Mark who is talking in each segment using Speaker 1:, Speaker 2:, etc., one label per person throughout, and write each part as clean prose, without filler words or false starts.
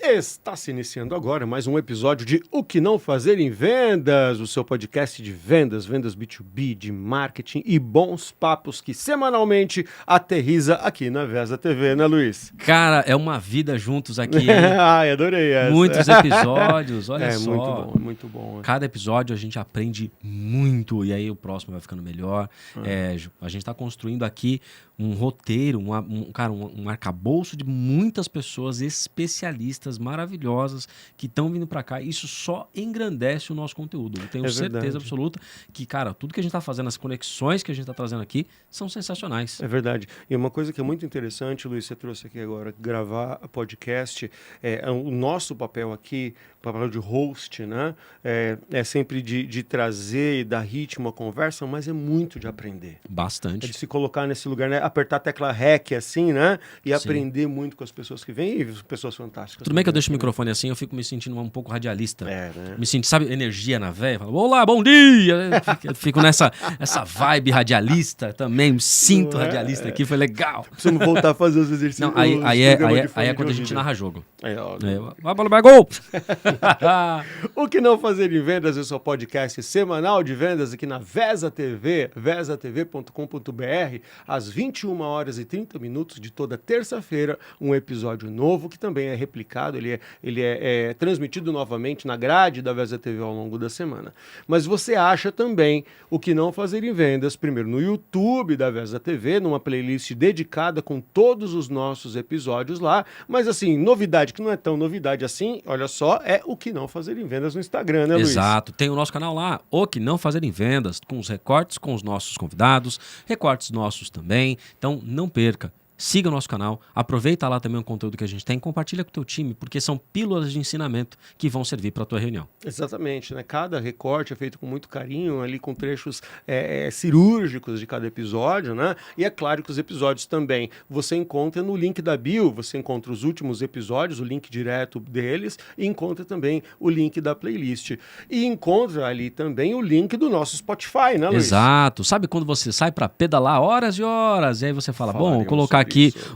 Speaker 1: Está se iniciando agora mais um episódio de O Que Não Fazer em Vendas, o seu podcast de vendas, vendas B2B, de marketing e bons papos que semanalmente aterriza aqui na Vesa TV, né, Luiz?
Speaker 2: Cara, é uma vida juntos aqui, hein?
Speaker 1: Ai, adorei essa.
Speaker 2: Muitos episódios, olha só.
Speaker 1: Muito bom.
Speaker 2: Cada episódio a gente aprende muito e aí o próximo vai ficando melhor. A gente está construindo aqui um roteiro, um arcabouço de muitas pessoas especialistas maravilhosas que estão vindo para cá. Isso só engrandece o nosso conteúdo. Eu tenho certeza absoluta que, cara, tudo que a gente está fazendo, as conexões que a gente está trazendo aqui são sensacionais.
Speaker 1: É verdade. E uma coisa que é muito interessante, Luiz, você trouxe aqui agora, gravar podcast, o nosso papel aqui, papel de host, né? É sempre de trazer e dar ritmo à conversa, mas é muito de aprender.
Speaker 2: Bastante.
Speaker 1: É de se colocar nesse lugar, né? Apertar a tecla REC assim, né? E
Speaker 2: Sim.
Speaker 1: aprender muito com as pessoas que vêm e pessoas fantásticas.
Speaker 2: Tudo bem que eu deixo o microfone assim, eu fico me sentindo um pouco radialista.
Speaker 1: Né?
Speaker 2: Me sinto, sabe, energia na veia. Falo, olá, bom dia! Eu fico nessa vibe radialista também, me sinto radialista aqui, foi legal.
Speaker 1: Precisamos voltar a fazer os exercícios.
Speaker 2: Não, aí é quando a gente narra jogo. Vai para o gol!
Speaker 1: O Que Não Fazer em Vendas, é o seu podcast semanal de vendas aqui na Vesa TV, vesatv.com.br, às 21h30 de toda terça-feira, um episódio novo que também é replicado, ele é transmitido novamente na grade da Vesa TV ao longo da semana. Mas você acha também O Que Não Fazer em Vendas, primeiro no YouTube da Vesa TV, numa playlist dedicada com todos os nossos episódios lá, mas assim, novidade que não é tão novidade assim, olha só, é O Que Não Fazer em Vendas no Instagram, né, Luiz?
Speaker 2: Exato, tem o nosso canal lá, O Que Não Fazer em Vendas, com os recortes com os nossos convidados, recortes nossos também, então não perca. Siga o nosso canal, aproveita lá também o conteúdo que a gente tem, compartilha com o teu time, porque são pílulas de ensinamento que vão servir para a tua reunião.
Speaker 1: Exatamente, né? Cada recorte é feito com muito carinho, ali com trechos cirúrgicos de cada episódio, né? E é claro que os episódios também você encontra no link da bio, você encontra os últimos episódios, o link direto deles, e encontra também o link da playlist. E encontra ali também o link do nosso Spotify, né, Luiz?
Speaker 2: Exato. Sabe quando você sai para pedalar horas e horas, e aí você fala, bom, vou colocar aqui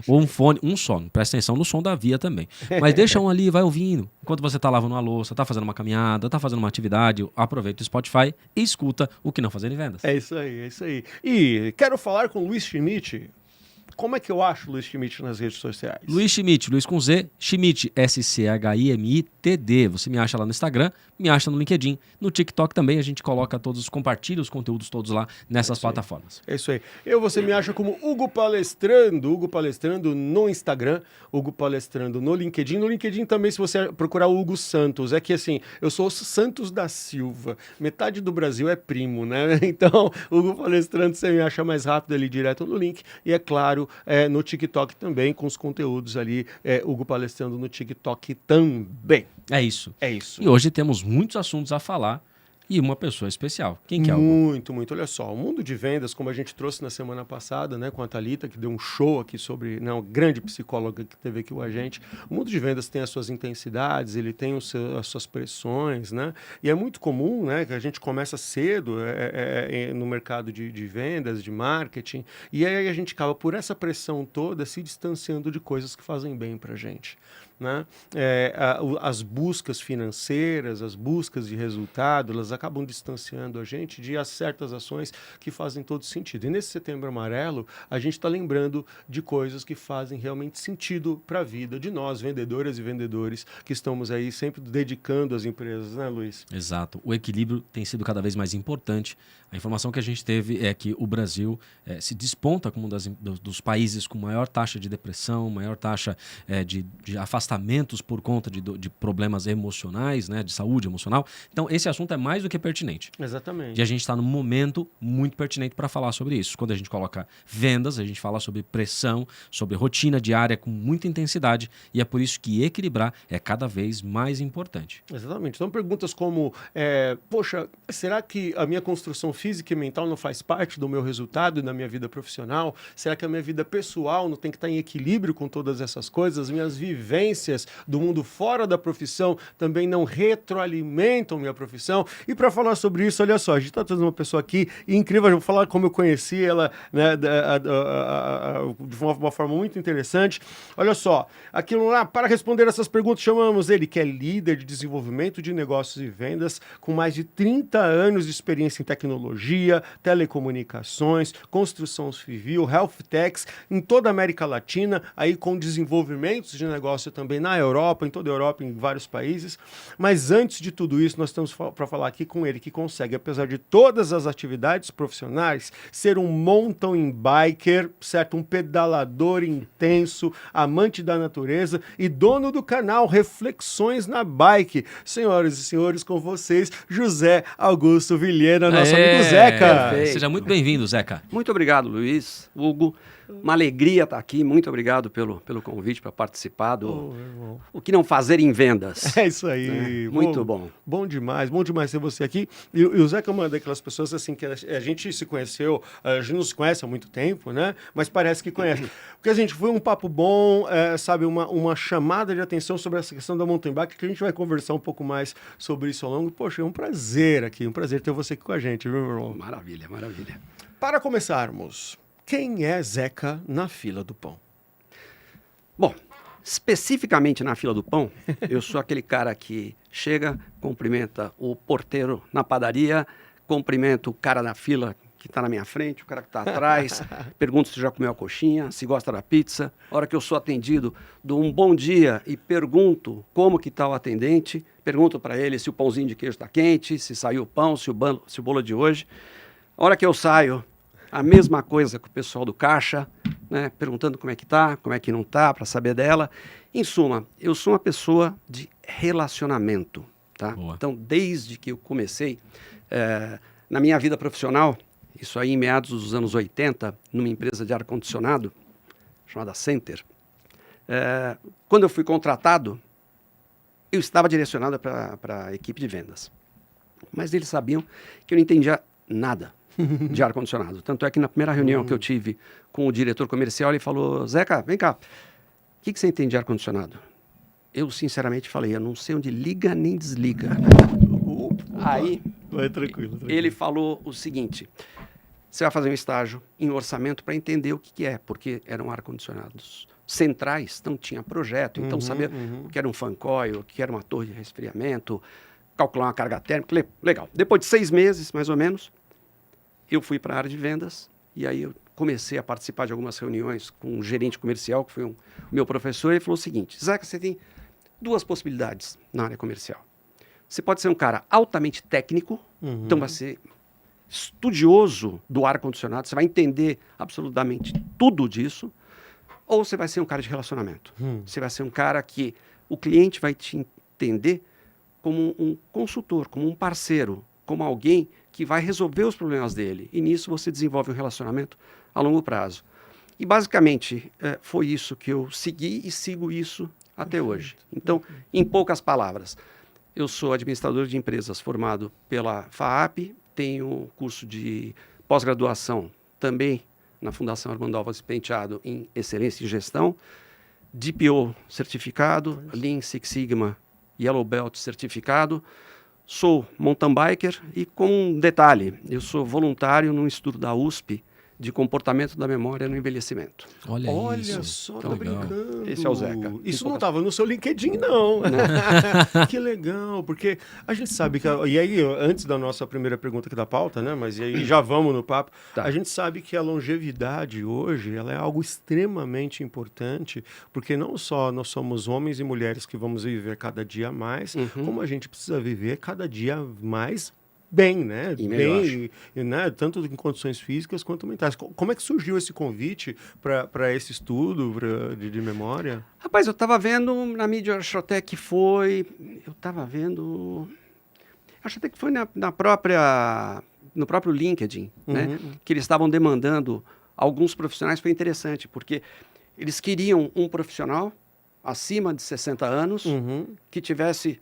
Speaker 2: um fone, um som, presta atenção no som da via também. Mas deixa um ali, vai ouvindo. Enquanto você está lavando uma louça, está fazendo uma caminhada, está fazendo uma atividade, aproveita o Spotify e escuta O Que Não Fazer em Vendas.
Speaker 1: É isso aí. E quero falar com o Luiz Schmidt. Como é que eu acho o Luiz Schmidt nas redes sociais?
Speaker 2: Luiz Schmidt, Luiz com Z, Schmidt, SCHIMITD. Você me acha lá no Instagram, me acha no LinkedIn. No TikTok também a gente compartilha os conteúdos todos lá nessas plataformas.
Speaker 1: É isso aí. Você me acha como Hugo Palestrando no Instagram, Hugo Palestrando no LinkedIn. No LinkedIn também, se você procurar o Hugo Santos, é que assim, eu sou o Santos da Silva, metade do Brasil é primo, né? Então, Hugo Palestrando, você me acha mais rápido ali direto no link. E é claro, no TikTok também, com os conteúdos ali, Hugo Palestrando no TikTok também.
Speaker 2: É isso.
Speaker 1: É isso.
Speaker 2: E hoje temos muitos assuntos a falar e uma pessoa especial. Quem que é?
Speaker 1: Muito. Olha só, o mundo de vendas, como a gente trouxe na semana passada, né, com a Thalita, que deu um show aqui sobre, né, uma grande psicóloga que teve aqui com a gente. O mundo de vendas tem as suas intensidades, ele tem as suas pressões, né? E é muito comum, né, que a gente começa cedo no mercado de vendas, de marketing, e aí a gente acaba, por essa pressão toda, se distanciando de coisas que fazem bem pra gente. Né? As buscas financeiras, as buscas de resultado, elas acabam distanciando a gente de certas ações que fazem todo sentido. E nesse Setembro Amarelo, a gente está lembrando de coisas que fazem realmente sentido para a vida de nós, vendedoras e vendedores, que estamos aí sempre dedicando às empresas, né, Luiz?
Speaker 2: Exato. O equilíbrio tem sido cada vez mais importante. A informação que a gente teve é que o Brasil se desponta como um dos países com maior taxa de depressão, maior taxa de afastamentos por conta de problemas emocionais, né, de saúde emocional. Então, esse assunto é mais do que pertinente.
Speaker 1: Exatamente.
Speaker 2: E a gente está num momento muito pertinente para falar sobre isso. Quando a gente coloca vendas, a gente fala sobre pressão, sobre rotina diária com muita intensidade, e é por isso que equilibrar é cada vez mais importante.
Speaker 1: Exatamente. Então, perguntas como, poxa, será que a minha construção física e mental não faz parte do meu resultado e da minha vida profissional? Será que a minha vida pessoal não tem que estar em equilíbrio com todas essas coisas? As minhas vivências experiências do mundo fora da profissão também não retroalimentam minha profissão. E para falar sobre isso, olha só, a gente está trazendo uma pessoa aqui incrível, eu vou falar como eu conheci ela, né, de uma forma muito interessante. Olha só, aqui lá, para responder essas perguntas, chamamos ele, que é líder de desenvolvimento de negócios e vendas, com mais de 30 anos de experiência em tecnologia, telecomunicações, construção civil, health techs, em toda a América Latina, aí com desenvolvimentos de negócio também na Europa, em toda a Europa, em vários países. Mas antes de tudo isso, nós estamos para falar aqui com ele, que consegue, apesar de todas as atividades profissionais, ser um mountain biker, certo? Um pedalador intenso, amante da natureza e dono do canal Reflexões na Bike. Senhoras e senhores, com vocês, José Augusto Vilhena, nosso amigo Zeca.
Speaker 3: Perfeito.
Speaker 2: Seja muito bem-vindo, Zeca.
Speaker 3: Muito obrigado, Luiz, Hugo. Uma alegria estar aqui. Muito obrigado pelo convite para participar do O que não fazer em vendas.
Speaker 1: É isso aí.
Speaker 3: Muito bom.
Speaker 1: Bom demais ter você aqui. E o Zeca é uma daquelas pessoas assim que a gente se conheceu, a gente não se conhece há muito tempo, né? Mas parece que conhece. Porque a gente foi um papo bom, sabe, uma chamada de atenção sobre essa questão da mountain bike, que a gente vai conversar um pouco mais sobre isso ao longo. Poxa, é um prazer ter você aqui com a gente, viu, meu irmão?
Speaker 3: Maravilha, maravilha.
Speaker 1: Para começarmos, quem é Zeca na fila do pão?
Speaker 3: Bom, especificamente na fila do pão, eu sou aquele cara que chega, cumprimenta o porteiro na padaria, cumprimenta o cara na fila que está na minha frente, o cara que está atrás, pergunto se já comeu a coxinha, se gosta da pizza. A hora que eu sou atendido, dou um bom dia e pergunto como que está o atendente, pergunto para ele se o pãozinho de queijo está quente, se saiu o pão, se o bolo é de hoje. A hora que eu saio, a mesma coisa com o pessoal do caixa, né, perguntando como é que tá, como é que não tá, para saber dela. Em suma, eu sou uma pessoa de relacionamento, tá?
Speaker 2: Boa.
Speaker 3: Então, desde que eu comecei, na minha vida profissional, isso aí em meados dos anos 80, numa empresa de ar-condicionado, chamada Center, quando eu fui contratado, eu estava direcionado para a equipe de vendas. Mas eles sabiam que eu não entendia nada de ar-condicionado. Tanto é que na primeira reunião que eu tive com o diretor comercial, ele falou: Zeca, vem cá, o que você entende de ar-condicionado? Eu, sinceramente, falei: eu não sei onde liga nem desliga. Aí,
Speaker 1: Vai tranquilo.
Speaker 3: ele falou o seguinte: você vai fazer um estágio em orçamento para entender o que é, porque eram ar-condicionados centrais, não tinha projeto, então saber o que era um fan coil, o que era uma torre de resfriamento, calcular uma carga térmica, legal. Depois de 6 meses, mais ou menos, eu fui para a área de vendas e aí eu comecei a participar de algumas reuniões com um gerente comercial, que foi o meu professor, e ele falou o seguinte: Zeca, você tem 2 possibilidades na área comercial. Você pode ser um cara altamente técnico, então vai ser estudioso do ar-condicionado, você vai entender absolutamente tudo disso, ou você vai ser um cara de relacionamento. Você vai ser um cara que o cliente vai te entender como um consultor, como um parceiro, como alguém que vai resolver os problemas dele. E nisso você desenvolve um relacionamento a longo prazo. E basicamente foi isso que eu segui e sigo isso até hoje. Então, em poucas palavras, eu sou administrador de empresas formado pela FAAP, tenho curso de pós-graduação também na Fundação Armando Álvares Penteado em Excelência em Gestão, DPO certificado, Lean Six Sigma Yellow Belt certificado. Sou mountain biker e, com um detalhe, eu sou voluntário num estudo da USP de comportamento da memória no envelhecimento.
Speaker 2: Olha isso.
Speaker 1: Só,
Speaker 2: Então,
Speaker 1: tá
Speaker 2: legal.
Speaker 1: brincando.
Speaker 3: Esse é o Zeca.
Speaker 1: Isso não estava no seu LinkedIn, não. Que legal, porque a gente sabe que... E aí, antes da nossa primeira pergunta aqui da pauta, né? Mas e aí já vamos no papo.
Speaker 3: Tá.
Speaker 1: A gente sabe que a longevidade hoje, ela é algo extremamente importante, porque não só nós somos homens e mulheres que vamos viver cada dia mais, como a gente precisa viver cada dia mais bem, né?
Speaker 3: E melhor.
Speaker 1: Bem, né? Tanto em condições físicas quanto mentais. Como é que surgiu esse convite para esse estudo de memória?
Speaker 3: Rapaz, eu estava vendo na mídia, acho até que foi... Acho até que foi no próprio LinkedIn, né? Que eles estavam demandando alguns profissionais. Foi interessante, porque eles queriam um profissional acima de 60 anos que tivesse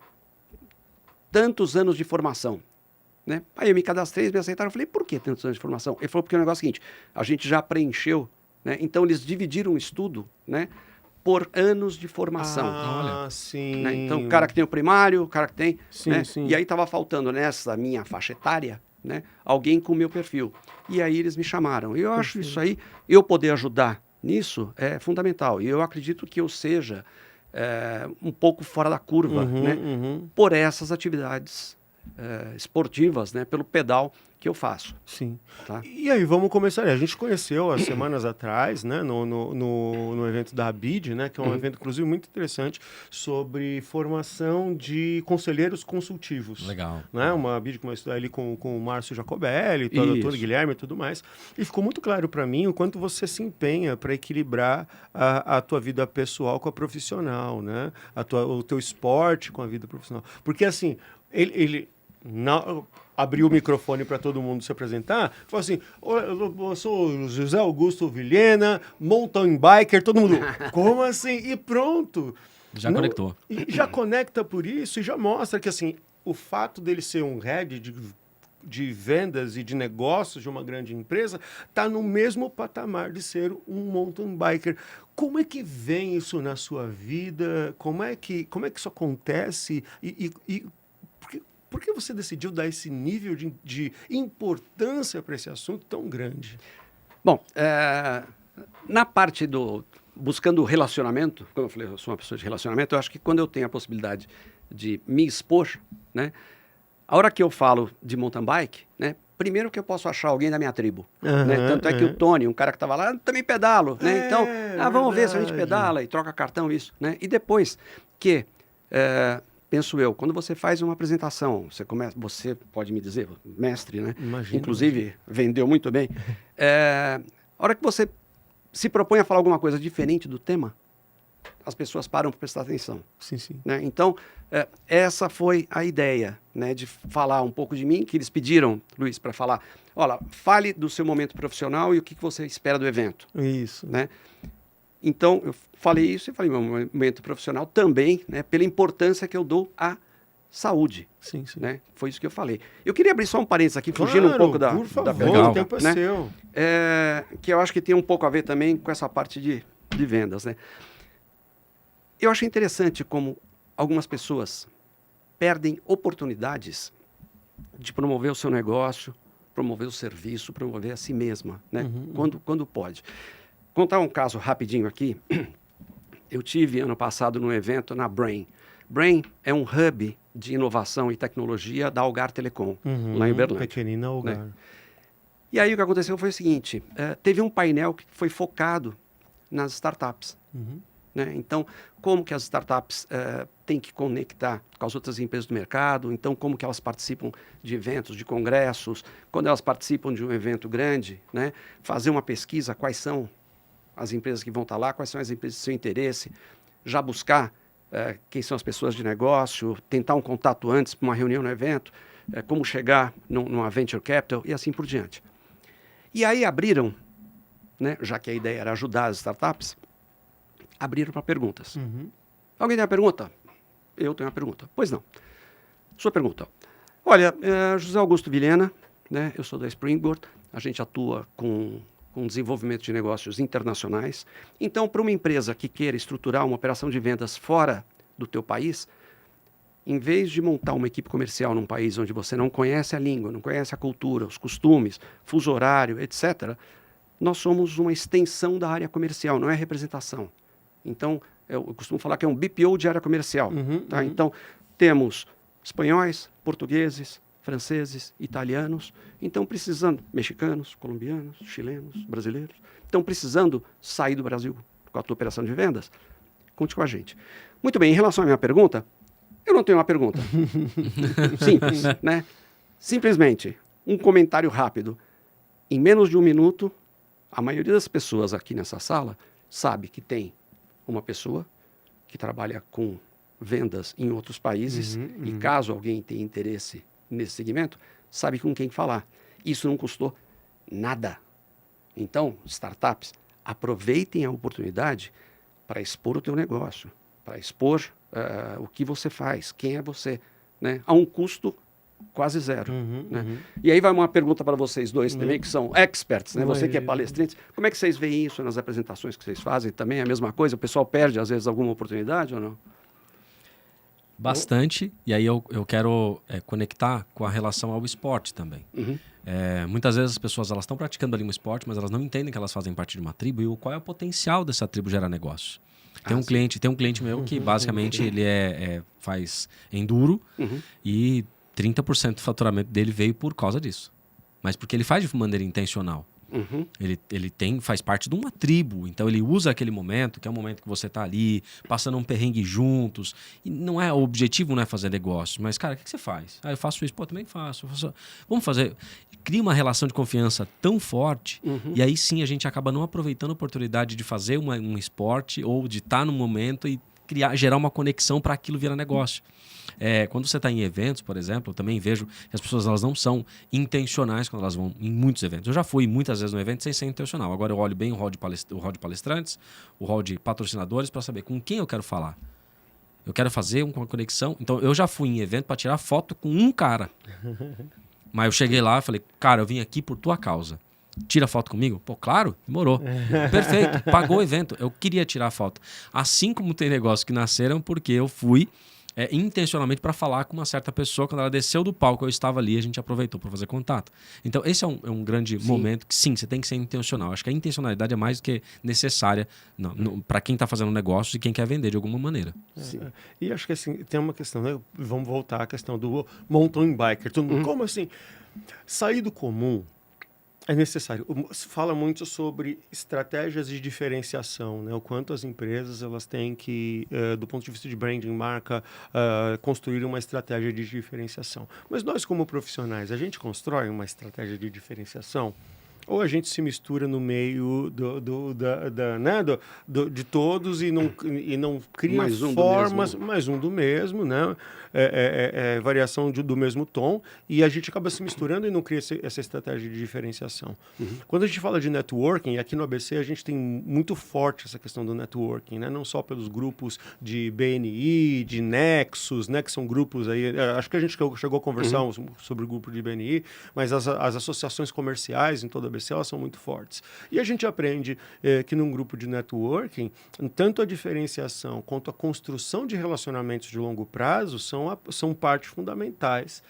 Speaker 3: tantos anos de formação. Né? Aí eu me cadastrei, me aceitaram, eu falei: por que tantos anos de formação? Ele falou: porque o negócio é o seguinte, a gente já preencheu, né? Então eles dividiram o estudo, né, por anos de formação.
Speaker 1: Ah, sim.
Speaker 3: Né? Então, o cara que tem o primário, o cara que tem...
Speaker 1: Sim,
Speaker 3: né?
Speaker 1: sim.
Speaker 3: E aí estava faltando nessa minha faixa etária, né, alguém com o meu perfil. E aí eles me chamaram. E eu acho isso aí, eu poder ajudar nisso é fundamental. E eu acredito que eu seja um pouco fora da curva, né, por essas atividades esportivas, né, pelo pedal que eu faço.
Speaker 1: Sim.
Speaker 3: Tá?
Speaker 1: E aí, vamos começar. A gente conheceu há semanas atrás, né, no evento da ABID, né, que é um evento, inclusive, muito interessante, sobre formação de conselheiros consultivos.
Speaker 2: Legal.
Speaker 1: Né? Uma ABID que começou ali com o Márcio Jacobelli, todo o Guilherme e tudo mais. E ficou muito claro para mim o quanto você se empenha para equilibrar a tua vida pessoal com a profissional, né? O teu esporte com a vida profissional. Porque, assim, ele abriu o microfone para todo mundo se apresentar, falou assim, eu sou o José Augusto Vilhena, mountain biker, todo mundo, como assim? E pronto.
Speaker 2: Já conectou.
Speaker 1: E já conecta por isso e já mostra que, assim, o fato dele ser um head de vendas e de negócios de uma grande empresa está no mesmo patamar de ser um mountain biker. Como é que vem isso na sua vida? Como é que isso acontece? Por que você decidiu dar esse nível de importância para esse assunto tão grande?
Speaker 3: Bom, na parte buscando relacionamento, como eu falei, eu sou uma pessoa de relacionamento, eu acho que quando eu tenho a possibilidade de me expor, né, a hora que eu falo de mountain bike, né, primeiro que eu posso achar alguém da minha tribo. Né? Tanto é que o Tony, um cara que estava lá, também pedalo. Né? Então, vamos ver se a gente pedala e troca cartão, isso. Né? E depois que... penso eu, quando você faz uma apresentação, você pode me dizer, mestre, né?
Speaker 1: Imagina,
Speaker 3: inclusive vendeu muito bem, a hora que você se propõe a falar alguma coisa diferente do tema, as pessoas param para prestar atenção.
Speaker 1: Sim, sim.
Speaker 3: Né? Então, essa foi a ideia, né, de falar um pouco de mim, que eles pediram, Luiz, para falar, olha, fale do seu momento profissional e o que você espera do evento.
Speaker 1: Isso.
Speaker 3: Né? Então, eu falei isso e falei meu momento profissional também, né, pela importância que eu dou à saúde.
Speaker 1: Sim, sim.
Speaker 3: Né? Foi isso que eu falei. Eu queria abrir só um parênteses aqui, fugindo um pouco da pergunta.
Speaker 1: O tempo é
Speaker 3: né?
Speaker 1: seu.
Speaker 3: Que eu acho que tem um pouco a ver também com essa parte de vendas. Né? Eu achei interessante como algumas pessoas perdem oportunidades de promover o seu negócio, promover o serviço, promover a si mesma, né? Quando pode. Contar um caso rapidinho aqui. Eu tive ano passado num evento na Brain. Brain é um hub de inovação e tecnologia da Algar Telecom, lá em Uberlândia.
Speaker 1: Pequenina Algar.
Speaker 3: Né? E aí o que aconteceu foi o seguinte, teve um painel que foi focado nas startups. Né? Então, como que as startups têm que conectar com as outras empresas do mercado, então como que elas participam de eventos, de congressos, quando elas participam de um evento grande, né? Fazer uma pesquisa, quais são as empresas que vão estar lá, quais são as empresas de seu interesse, já buscar quem são as pessoas de negócio, tentar um contato antes para uma reunião no evento, como chegar numa venture capital e assim por diante. E aí abriram, né, já que a ideia era ajudar as startups, abriram para perguntas. Alguém tem uma pergunta? Eu tenho uma pergunta. Pois não. Sua pergunta. Olha, José Augusto Vilhena, né, eu sou da Springboard, a gente atua com desenvolvimento de negócios internacionais. Então, para uma empresa que queira estruturar uma operação de vendas fora do teu país, em vez de montar uma equipe comercial num país onde você não conhece a língua, não conhece a cultura, os costumes, fuso horário, etc., nós somos uma extensão da área comercial, não é representação. Então, eu costumo falar que é um BPO de área comercial. Tá? Então, temos espanhóis, portugueses, franceses, italianos, então precisando, mexicanos, colombianos, chilenos, brasileiros, estão precisando sair do Brasil com a tua operação de vendas, conte com a gente. Muito bem, em relação à minha pergunta, eu não tenho uma pergunta. Simples, né? Simplesmente, um comentário rápido. Em menos de um minuto, a maioria das pessoas aqui nessa sala sabe que tem uma pessoa que trabalha com vendas em outros países e caso alguém tenha interesse nesse segmento, sabe com quem falar. Isso não custou nada. Então, startups, aproveitem a oportunidade para expor o teu negócio, para expor o que você faz, quem é você, né? A um custo quase zero. Né? E aí vai uma pergunta para vocês dois também, que são experts, né? Você que é palestrante, como é que vocês veem isso nas apresentações que vocês fazem? Também é a mesma coisa? O pessoal perde, às vezes, alguma oportunidade ou não?
Speaker 2: Bastante, e aí eu quero conectar com a relação ao esporte também. Muitas vezes as pessoas elas estão praticando ali um esporte, mas elas não entendem que elas fazem parte de uma tribo e qual é o potencial dessa tribo gerar negócio. Tem um cliente meu que basicamente ele faz enduro e 30% do faturamento dele veio por causa disso. Mas porque ele faz de maneira intencional. Ele faz parte de uma tribo, então ele usa aquele momento, que é o momento que você está ali, passando um perrengue juntos. E não é, o objetivo não é fazer negócio, mas, cara, o que você faz? Eu faço isso, também faço. Vamos fazer. Cria uma relação de confiança tão forte, e aí sim a gente acaba não aproveitando a oportunidade de fazer um esporte ou de estar no momento e gerar uma conexão para aquilo virar negócio. Quando você está em eventos, por exemplo, eu também vejo que as pessoas elas não são intencionais quando elas vão em muitos eventos. Eu já fui muitas vezes no evento sem ser intencional. Agora eu olho bem o hall de palestrantes, o hall de patrocinadores para saber com quem eu quero falar. Eu quero fazer uma conexão. Então eu já fui em evento para tirar foto com um cara. Mas eu cheguei lá e falei, cara, eu vim aqui por tua causa. Tira foto comigo? Pô, claro, demorou. Perfeito, pagou o evento. Eu queria tirar foto. Assim como tem negócios que nasceram porque eu fui intencionalmente para falar com uma certa pessoa. Quando ela desceu do palco, eu estava ali, a gente aproveitou para fazer contato. Então, esse é um grande momento que, sim, você tem que ser intencional. Acho que a intencionalidade é mais do que necessária para quem está fazendo negócio e quem quer vender de alguma maneira.
Speaker 1: E acho que assim, tem uma questão, né? Vamos voltar à questão do mountain biker. Como assim? Sair do comum é necessário. Se fala muito sobre estratégias de diferenciação, né? O quanto as empresas elas têm que, do ponto de vista de branding, marca, construir uma estratégia de diferenciação. Mas nós, como profissionais, a gente constrói uma estratégia de diferenciação? Ou a gente se mistura no meio de todos e não cria formas, mais um do mesmo, né? Variação do mesmo tom, e a gente acaba se misturando e não cria essa estratégia de diferenciação. Quando a gente fala de networking, aqui no ABC a gente tem muito forte essa questão do networking, né? Não só pelos grupos de BNI, de Nexus, né? Que são grupos aí, acho que a gente chegou a conversar sobre o grupo de BNI, mas as associações comerciais em toda a ABC elas são muito fortes. E a gente aprende que num grupo de networking, tanto a diferenciação quanto a construção de relacionamentos de longo prazo são partes fundamentais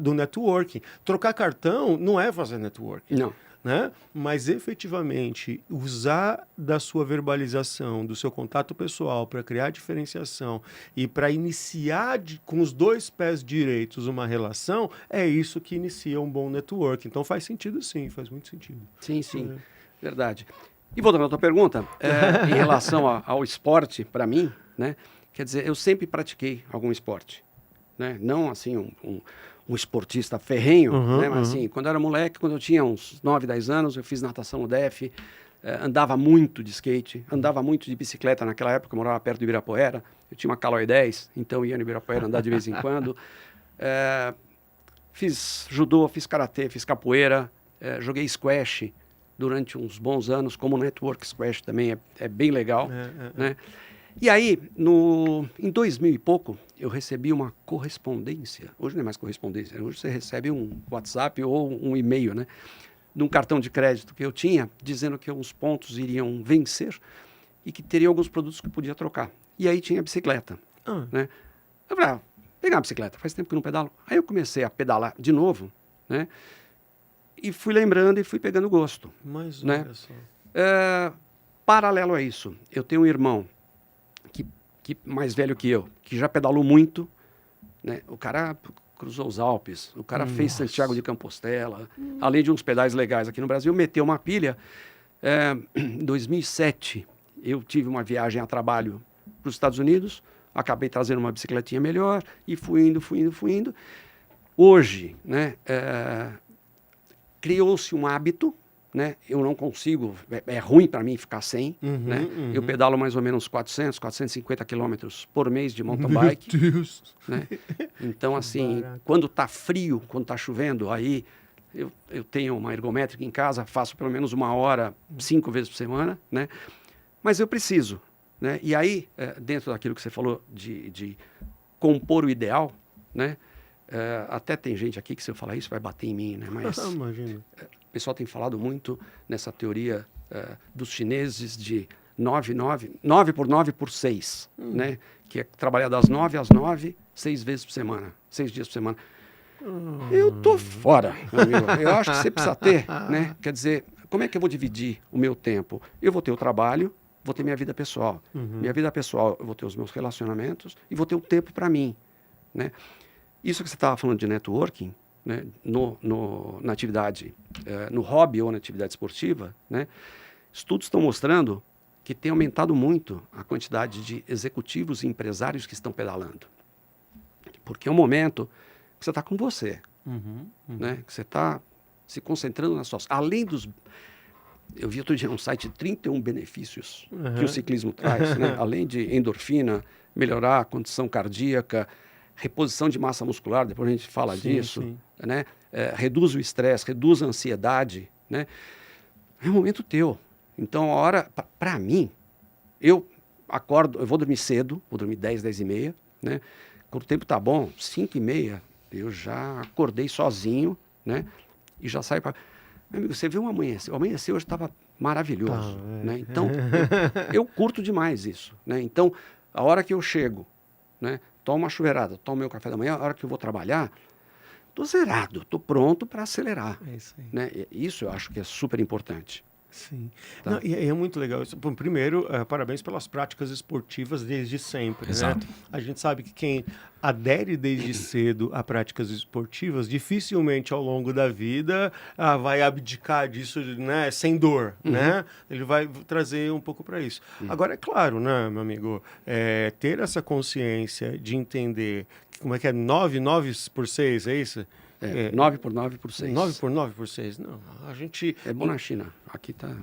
Speaker 1: do networking. Trocar cartão não é fazer networking.
Speaker 3: Não.
Speaker 1: Né? Mas efetivamente usar da sua verbalização, do seu contato pessoal para criar diferenciação e para iniciar com os dois pés direitos uma relação, é isso que inicia um bom network. Então faz sentido sim, faz muito sentido.
Speaker 3: Sim, verdade. E voltando à tua pergunta, em relação ao esporte, para mim, né, quer dizer, eu sempre pratiquei algum esporte. Né? Não assim um esportista ferrenho, né? Mas assim, quando eu era moleque, quando eu tinha uns 9, 10 anos, eu fiz natação no DF, andava muito de skate, andava muito de bicicleta naquela época, eu morava perto do Ibirapuera, eu tinha uma Caloi 10, então ia no Ibirapuera andar de vez em quando. Fiz judô, fiz karatê, fiz capoeira, joguei squash durante uns bons anos, como network squash também é bem legal, né? E aí, em 2000 e pouco, eu recebi uma correspondência. Hoje não é mais correspondência, hoje você recebe um WhatsApp ou um e-mail, né? De um cartão de crédito que eu tinha, dizendo que uns pontos iriam vencer e que teria alguns produtos que eu podia trocar. E aí tinha a bicicleta, né? Eu falei, pegar a bicicleta, faz tempo que eu não pedalo. Aí eu comecei a pedalar de novo, né? E fui lembrando e fui pegando gosto.
Speaker 1: Mas
Speaker 3: né?
Speaker 1: olha só.
Speaker 3: Paralelo a isso, eu tenho um irmão que mais velho que eu, que já pedalou muito, né? O cara cruzou os Alpes, o cara fez Santiago de Compostela, além de uns pedais legais aqui no Brasil, meteu uma pilha. Em 2007, eu tive uma viagem a trabalho para os Estados Unidos, acabei trazendo uma bicicletinha melhor e fui indo. Hoje, né, criou-se um hábito, né? Eu não consigo, é ruim para mim ficar sem, né? Eu pedalo mais ou menos 450 quilômetros por mês de mountain bike.
Speaker 1: Meu Deus!
Speaker 3: Né? Então, assim, quando está frio, quando está chovendo, aí eu tenho uma ergométrica em casa, faço pelo menos 1 hora, 5 vezes por semana, né? Mas eu preciso, né? E aí, dentro daquilo que você falou de compor o ideal, né? até tem gente aqui que se eu falar isso vai bater em mim, né? Mas
Speaker 1: Imagina.
Speaker 3: o pessoal tem falado muito nessa teoria dos chineses de 9 por 9 por 6, né? Que é trabalhar das 9 às 9, 6 vezes por semana, 6 dias por semana. Eu tô fora, meu amigo. Eu acho que você precisa ter, né? Quer dizer, como é que eu vou dividir o meu tempo? Eu vou ter o trabalho, vou ter minha vida pessoal. Minha vida pessoal, eu vou ter os meus relacionamentos e vou ter o tempo para mim, né? Isso que você estava falando de networking, né? Na atividade, no hobby ou na atividade esportiva, né? Estudos estão mostrando que tem aumentado muito a quantidade de executivos e empresários que estão pedalando. Porque é um momento que você está com você, né? Que você está se concentrando nas suas... Além dos... Eu vi outro dia um site de 31 benefícios que o ciclismo traz, né? Além de endorfina, melhorar a condição cardíaca, reposição de massa muscular, depois a gente fala disso, né? Reduz o estresse, reduz a ansiedade, né? É um momento teu. Então, a hora, para mim, eu acordo, eu vou dormir cedo, vou dormir 10, 10 e meia, né? Quando o tempo tá bom, 5 e meia, eu já acordei sozinho, né? E já saio para... Meu amigo, você viu um amanhecer? O amanhecer hoje estava maravilhoso, né? Então, eu curto demais isso, né? Então, a hora que eu chego, né? Tomo uma chuveirada, tomo meu café da manhã, a hora que eu vou trabalhar, tô zerado, tô pronto para acelerar,
Speaker 1: É isso aí.
Speaker 3: né? Isso eu acho que é super importante.
Speaker 1: Sim.
Speaker 3: Tá.
Speaker 1: Não, e é muito legal isso. Bom, primeiro, parabéns pelas práticas esportivas desde sempre.
Speaker 2: Exato.
Speaker 1: Né? A gente sabe que quem adere desde cedo a práticas esportivas, dificilmente ao longo da vida vai abdicar disso, né, sem dor. Né? Ele vai trazer um pouco para isso. Agora, é claro, né, meu amigo, ter essa consciência de entender como é que é 9 por 6, é isso?
Speaker 3: 9 por 9 por 6.
Speaker 1: 9 por 9 por 6, não. A gente...
Speaker 3: É bom na China. Aqui tá...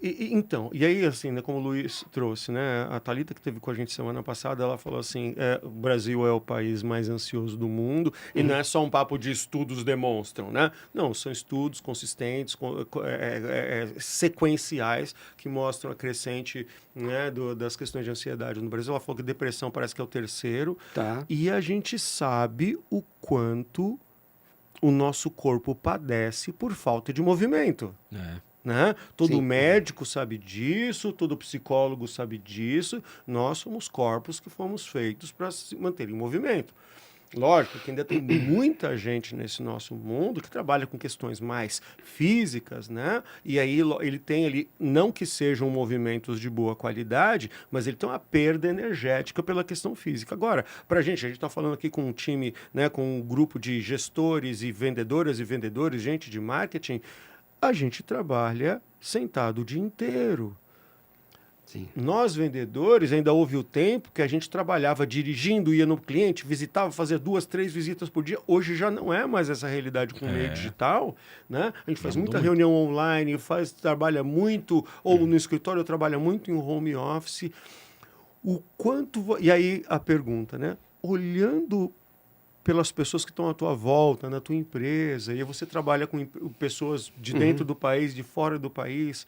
Speaker 1: Então, e aí, assim, né, como o Luiz trouxe, né, a Thalita que esteve com a gente semana passada, ela falou assim, o Brasil é o país mais ansioso do mundo, e não é só um papo de estudos demonstram, né? Não, são estudos consistentes, sequenciais, que mostram a crescente, né, das questões de ansiedade no Brasil. Ela falou que depressão parece que é o terceiro, e a gente sabe o quanto o nosso corpo padece por falta de movimento. Né? Todo médico sabe disso, todo psicólogo sabe disso. Nós somos corpos que fomos feitos para se manter em movimento. Lógico que ainda tem muita gente nesse nosso mundo que trabalha com questões mais físicas, né? E aí ele tem ali, não que sejam movimentos de boa qualidade, mas ele tem uma perda energética pela questão física. Agora, a gente está falando aqui com um time, né, com um grupo de gestores e vendedoras e vendedores, gente de marketing, a gente trabalha sentado o dia inteiro.
Speaker 3: Sim.
Speaker 1: Nós, vendedores, ainda houve o tempo que a gente trabalhava dirigindo, ia no cliente, visitava, fazia 2, 3 visitas por dia. Hoje já não é mais essa realidade com o meio digital, né? A gente faz muita reunião online, trabalha muito, ou no escritório trabalha muito em home office. O quanto... E aí a pergunta, né? Olhando pelas pessoas que estão à tua volta, na tua empresa, e você trabalha com pessoas de dentro do país, de fora do país...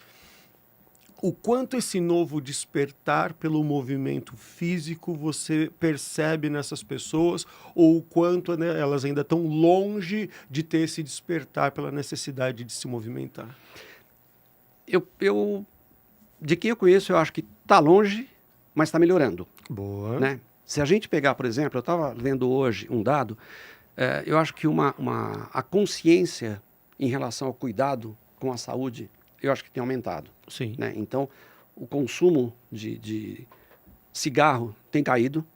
Speaker 1: O quanto esse novo despertar pelo movimento físico você percebe nessas pessoas, ou o quanto, né, elas ainda estão longe de ter esse despertar pela necessidade de se movimentar?
Speaker 3: De quem eu conheço, eu acho que está longe, mas está melhorando.
Speaker 1: Boa.
Speaker 3: Né? Se a gente pegar, por exemplo, eu estava lendo hoje um dado, eu acho que a consciência em relação ao cuidado com a saúde, eu acho que tem aumentado.
Speaker 1: Sim.
Speaker 3: Né? Então, o consumo de cigarro tem caído.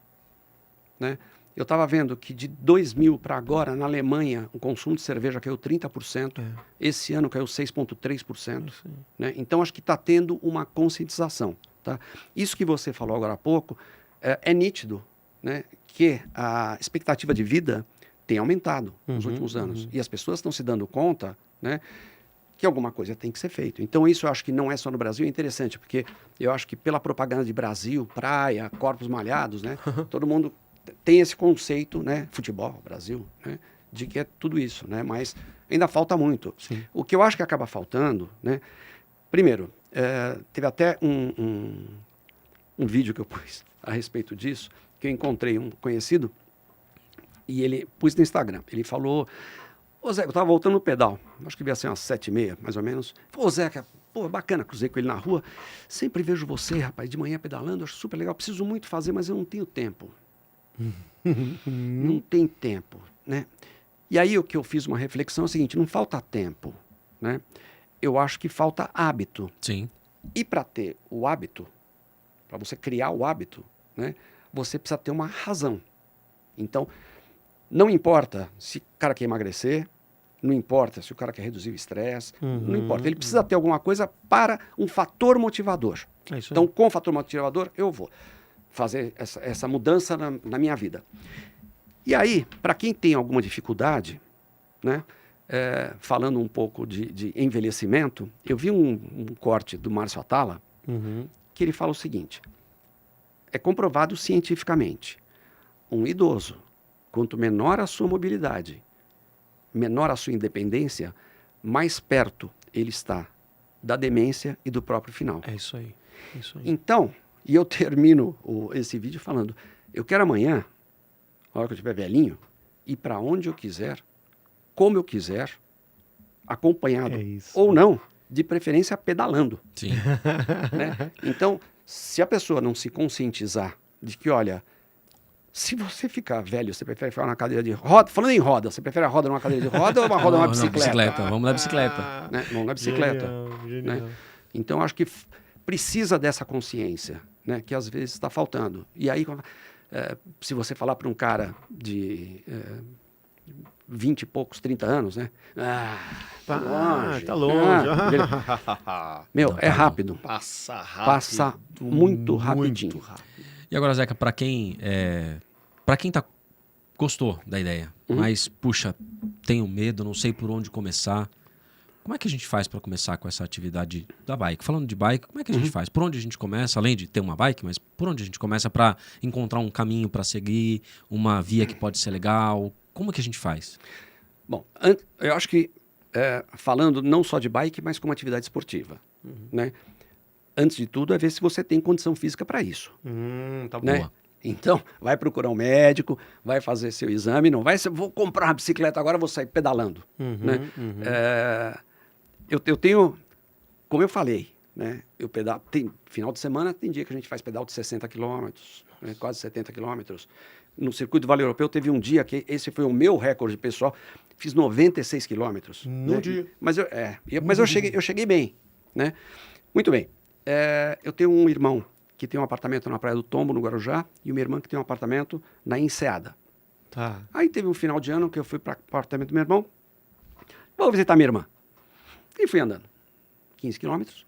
Speaker 3: Né? Eu estava vendo que de 2000 para agora, na Alemanha, o consumo de cerveja caiu 30%. Esse ano caiu 6,3%. Né? Então, acho que está tendo uma conscientização. Tá? Isso que você falou agora há pouco é nítido, né? Que a expectativa de vida tem aumentado nos últimos anos. E as pessoas estão se dando conta, né, que alguma coisa tem que ser feito. Então, isso eu acho que não é só no Brasil, é interessante, porque eu acho que pela propaganda de Brasil, praia, corpos malhados, né, todo mundo tem esse conceito, né, futebol, Brasil, né, de que é tudo isso, né, mas ainda falta muito.
Speaker 1: Sim.
Speaker 3: O que eu acho que acaba faltando, né, primeiro, teve até um vídeo que eu pus a respeito disso, que eu encontrei um conhecido E ele pôs no Instagram. Ele falou: ô Zeca, eu tava voltando no pedal. Acho que devia ser umas 7h30, mais ou menos. Falou: ô Zeca, pô, bacana, cruzei com ele na rua. Sempre vejo você, rapaz, de manhã pedalando, acho super legal. Preciso muito fazer, mas eu não tenho tempo. Não tem tempo, né? E aí o que eu fiz uma reflexão é o seguinte: não falta tempo, né? Eu acho que falta hábito.
Speaker 2: Sim.
Speaker 3: E para ter o hábito, para você criar o hábito, né, você precisa ter uma razão. Então, não importa se o cara quer emagrecer, não importa se o cara quer reduzir o estresse, não importa. Ele precisa ter alguma coisa para um fator motivador.
Speaker 1: É isso aí.
Speaker 3: Então, com o fator motivador, eu vou fazer essa mudança na minha vida. E aí, para quem tem alguma dificuldade, né, falando um pouco de envelhecimento, eu vi um corte do Márcio Atala, que ele fala o seguinte: é comprovado cientificamente, um idoso, quanto menor a sua mobilidade, menor a sua independência, mais perto ele está da demência e do próprio final.
Speaker 1: É isso aí. É isso aí.
Speaker 3: Então, e eu termino esse vídeo falando: eu quero amanhã, na hora que eu estiver velhinho, ir para onde eu quiser, como eu quiser, acompanhado ou não, de preferência pedalando.
Speaker 2: Sim.
Speaker 3: Né? Então, se a pessoa não se conscientizar de que, olha, se você ficar velho, você prefere ficar na cadeira de roda, falando em roda, você prefere a roda numa cadeira de roda ou uma roda numa bicicleta?
Speaker 2: Vamos na bicicleta.
Speaker 3: Né? Vamos na bicicleta.
Speaker 1: Genial.
Speaker 3: Né? Então, acho que precisa dessa consciência, né? Que às vezes está faltando. E aí, se você falar para um cara de 20 e poucos, 30 anos, né? Tá longe.
Speaker 1: Tá longe.
Speaker 3: Meu,
Speaker 2: Não,
Speaker 3: é rápido.
Speaker 1: Passa rápido.
Speaker 3: Passa muito rapidinho.
Speaker 1: Muito rápido.
Speaker 2: E agora, Zeca, para quem gostou da ideia, mas, puxa, tenho medo, não sei por onde começar, como é que a gente faz para começar com essa atividade da bike? Falando de bike, como é que a gente faz? Por onde a gente começa, além de ter uma bike, mas por onde a gente começa para encontrar um caminho para seguir, uma via que pode ser legal? Como é que a gente faz?
Speaker 3: Bom, eu acho que, falando não só de bike, mas como atividade esportiva, né? Antes de tudo, é ver se você tem condição física para isso.
Speaker 1: Tá
Speaker 3: Né?
Speaker 2: boa.
Speaker 3: Então, vai procurar um médico, vai fazer seu exame, não vai ser, vou comprar uma bicicleta agora, vou sair pedalando. Né? Eu tenho, como eu falei, né? Eu pedalo, final de semana tem dia que a gente faz pedal de 60 quilômetros, né? Quase 70 quilômetros. No circuito do Vale Europeu teve um dia que esse foi o meu recorde pessoal, fiz 96 quilômetros.
Speaker 1: No
Speaker 3: né?
Speaker 1: dia.
Speaker 3: Mas eu cheguei bem, né? Muito bem. Eu tenho um irmão que tem um apartamento na Praia do Tombo, no Guarujá, e uma irmã que tem um apartamento na Enseada.
Speaker 1: Tá.
Speaker 3: Aí teve um final de ano que eu fui para o apartamento do meu irmão, vou visitar minha irmã. E fui andando, 15 quilômetros,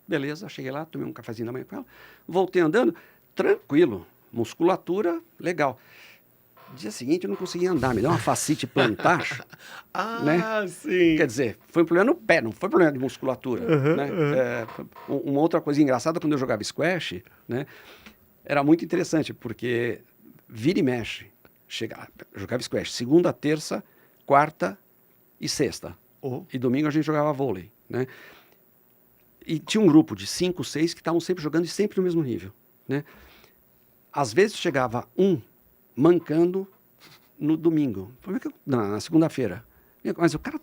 Speaker 3: beleza, cheguei lá, tomei um cafezinho da manhã com ela, voltei andando, tranquilo, musculatura, legal. Dia seguinte eu não conseguia andar, me deu uma fascite plantar, né?
Speaker 1: Sim.
Speaker 3: Quer dizer, foi um problema no pé, não foi problema de musculatura. Né? Uma outra coisa engraçada, quando eu jogava squash, né? Era muito interessante, porque vira e mexe. Jogava squash segunda, terça, quarta e sexta. E domingo a gente jogava vôlei. Né? E tinha um grupo de 5, 6 que estavam sempre jogando e sempre no mesmo nível. Né? Às vezes chegava um mancando no domingo, na segunda-feira. Mas o cara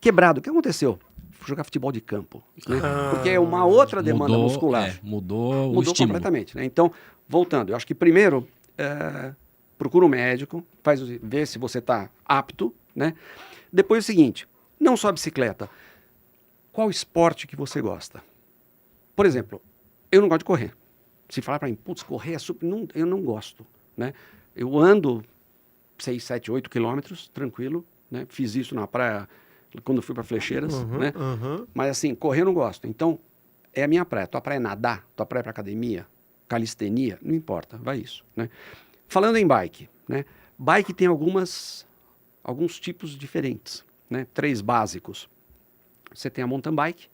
Speaker 3: quebrado, o que aconteceu? Fui jogar futebol de campo. Né? Porque é uma outra demanda muscular.
Speaker 2: Mudou o estímulo.
Speaker 3: Completamente. Né? Então, voltando, eu acho que primeiro, procura um médico, vê se você está apto. Né? Depois o seguinte, não só a bicicleta, qual esporte que você gosta? Por exemplo, eu não gosto de correr. Se falar para mim, putz, correr é super... eu não gosto. Né? Eu ando 6, 7, 8 quilômetros, tranquilo, né? Fiz isso na praia quando fui para Flecheiras, né? Mas assim, correr eu não gosto. Então, é a minha praia. Tua praia é nadar, tua praia é para academia, calistenia, não importa, vai isso, né? Falando em bike, né? Bike tem alguns tipos diferentes, né? 3 básicos. Você tem a mountain bike,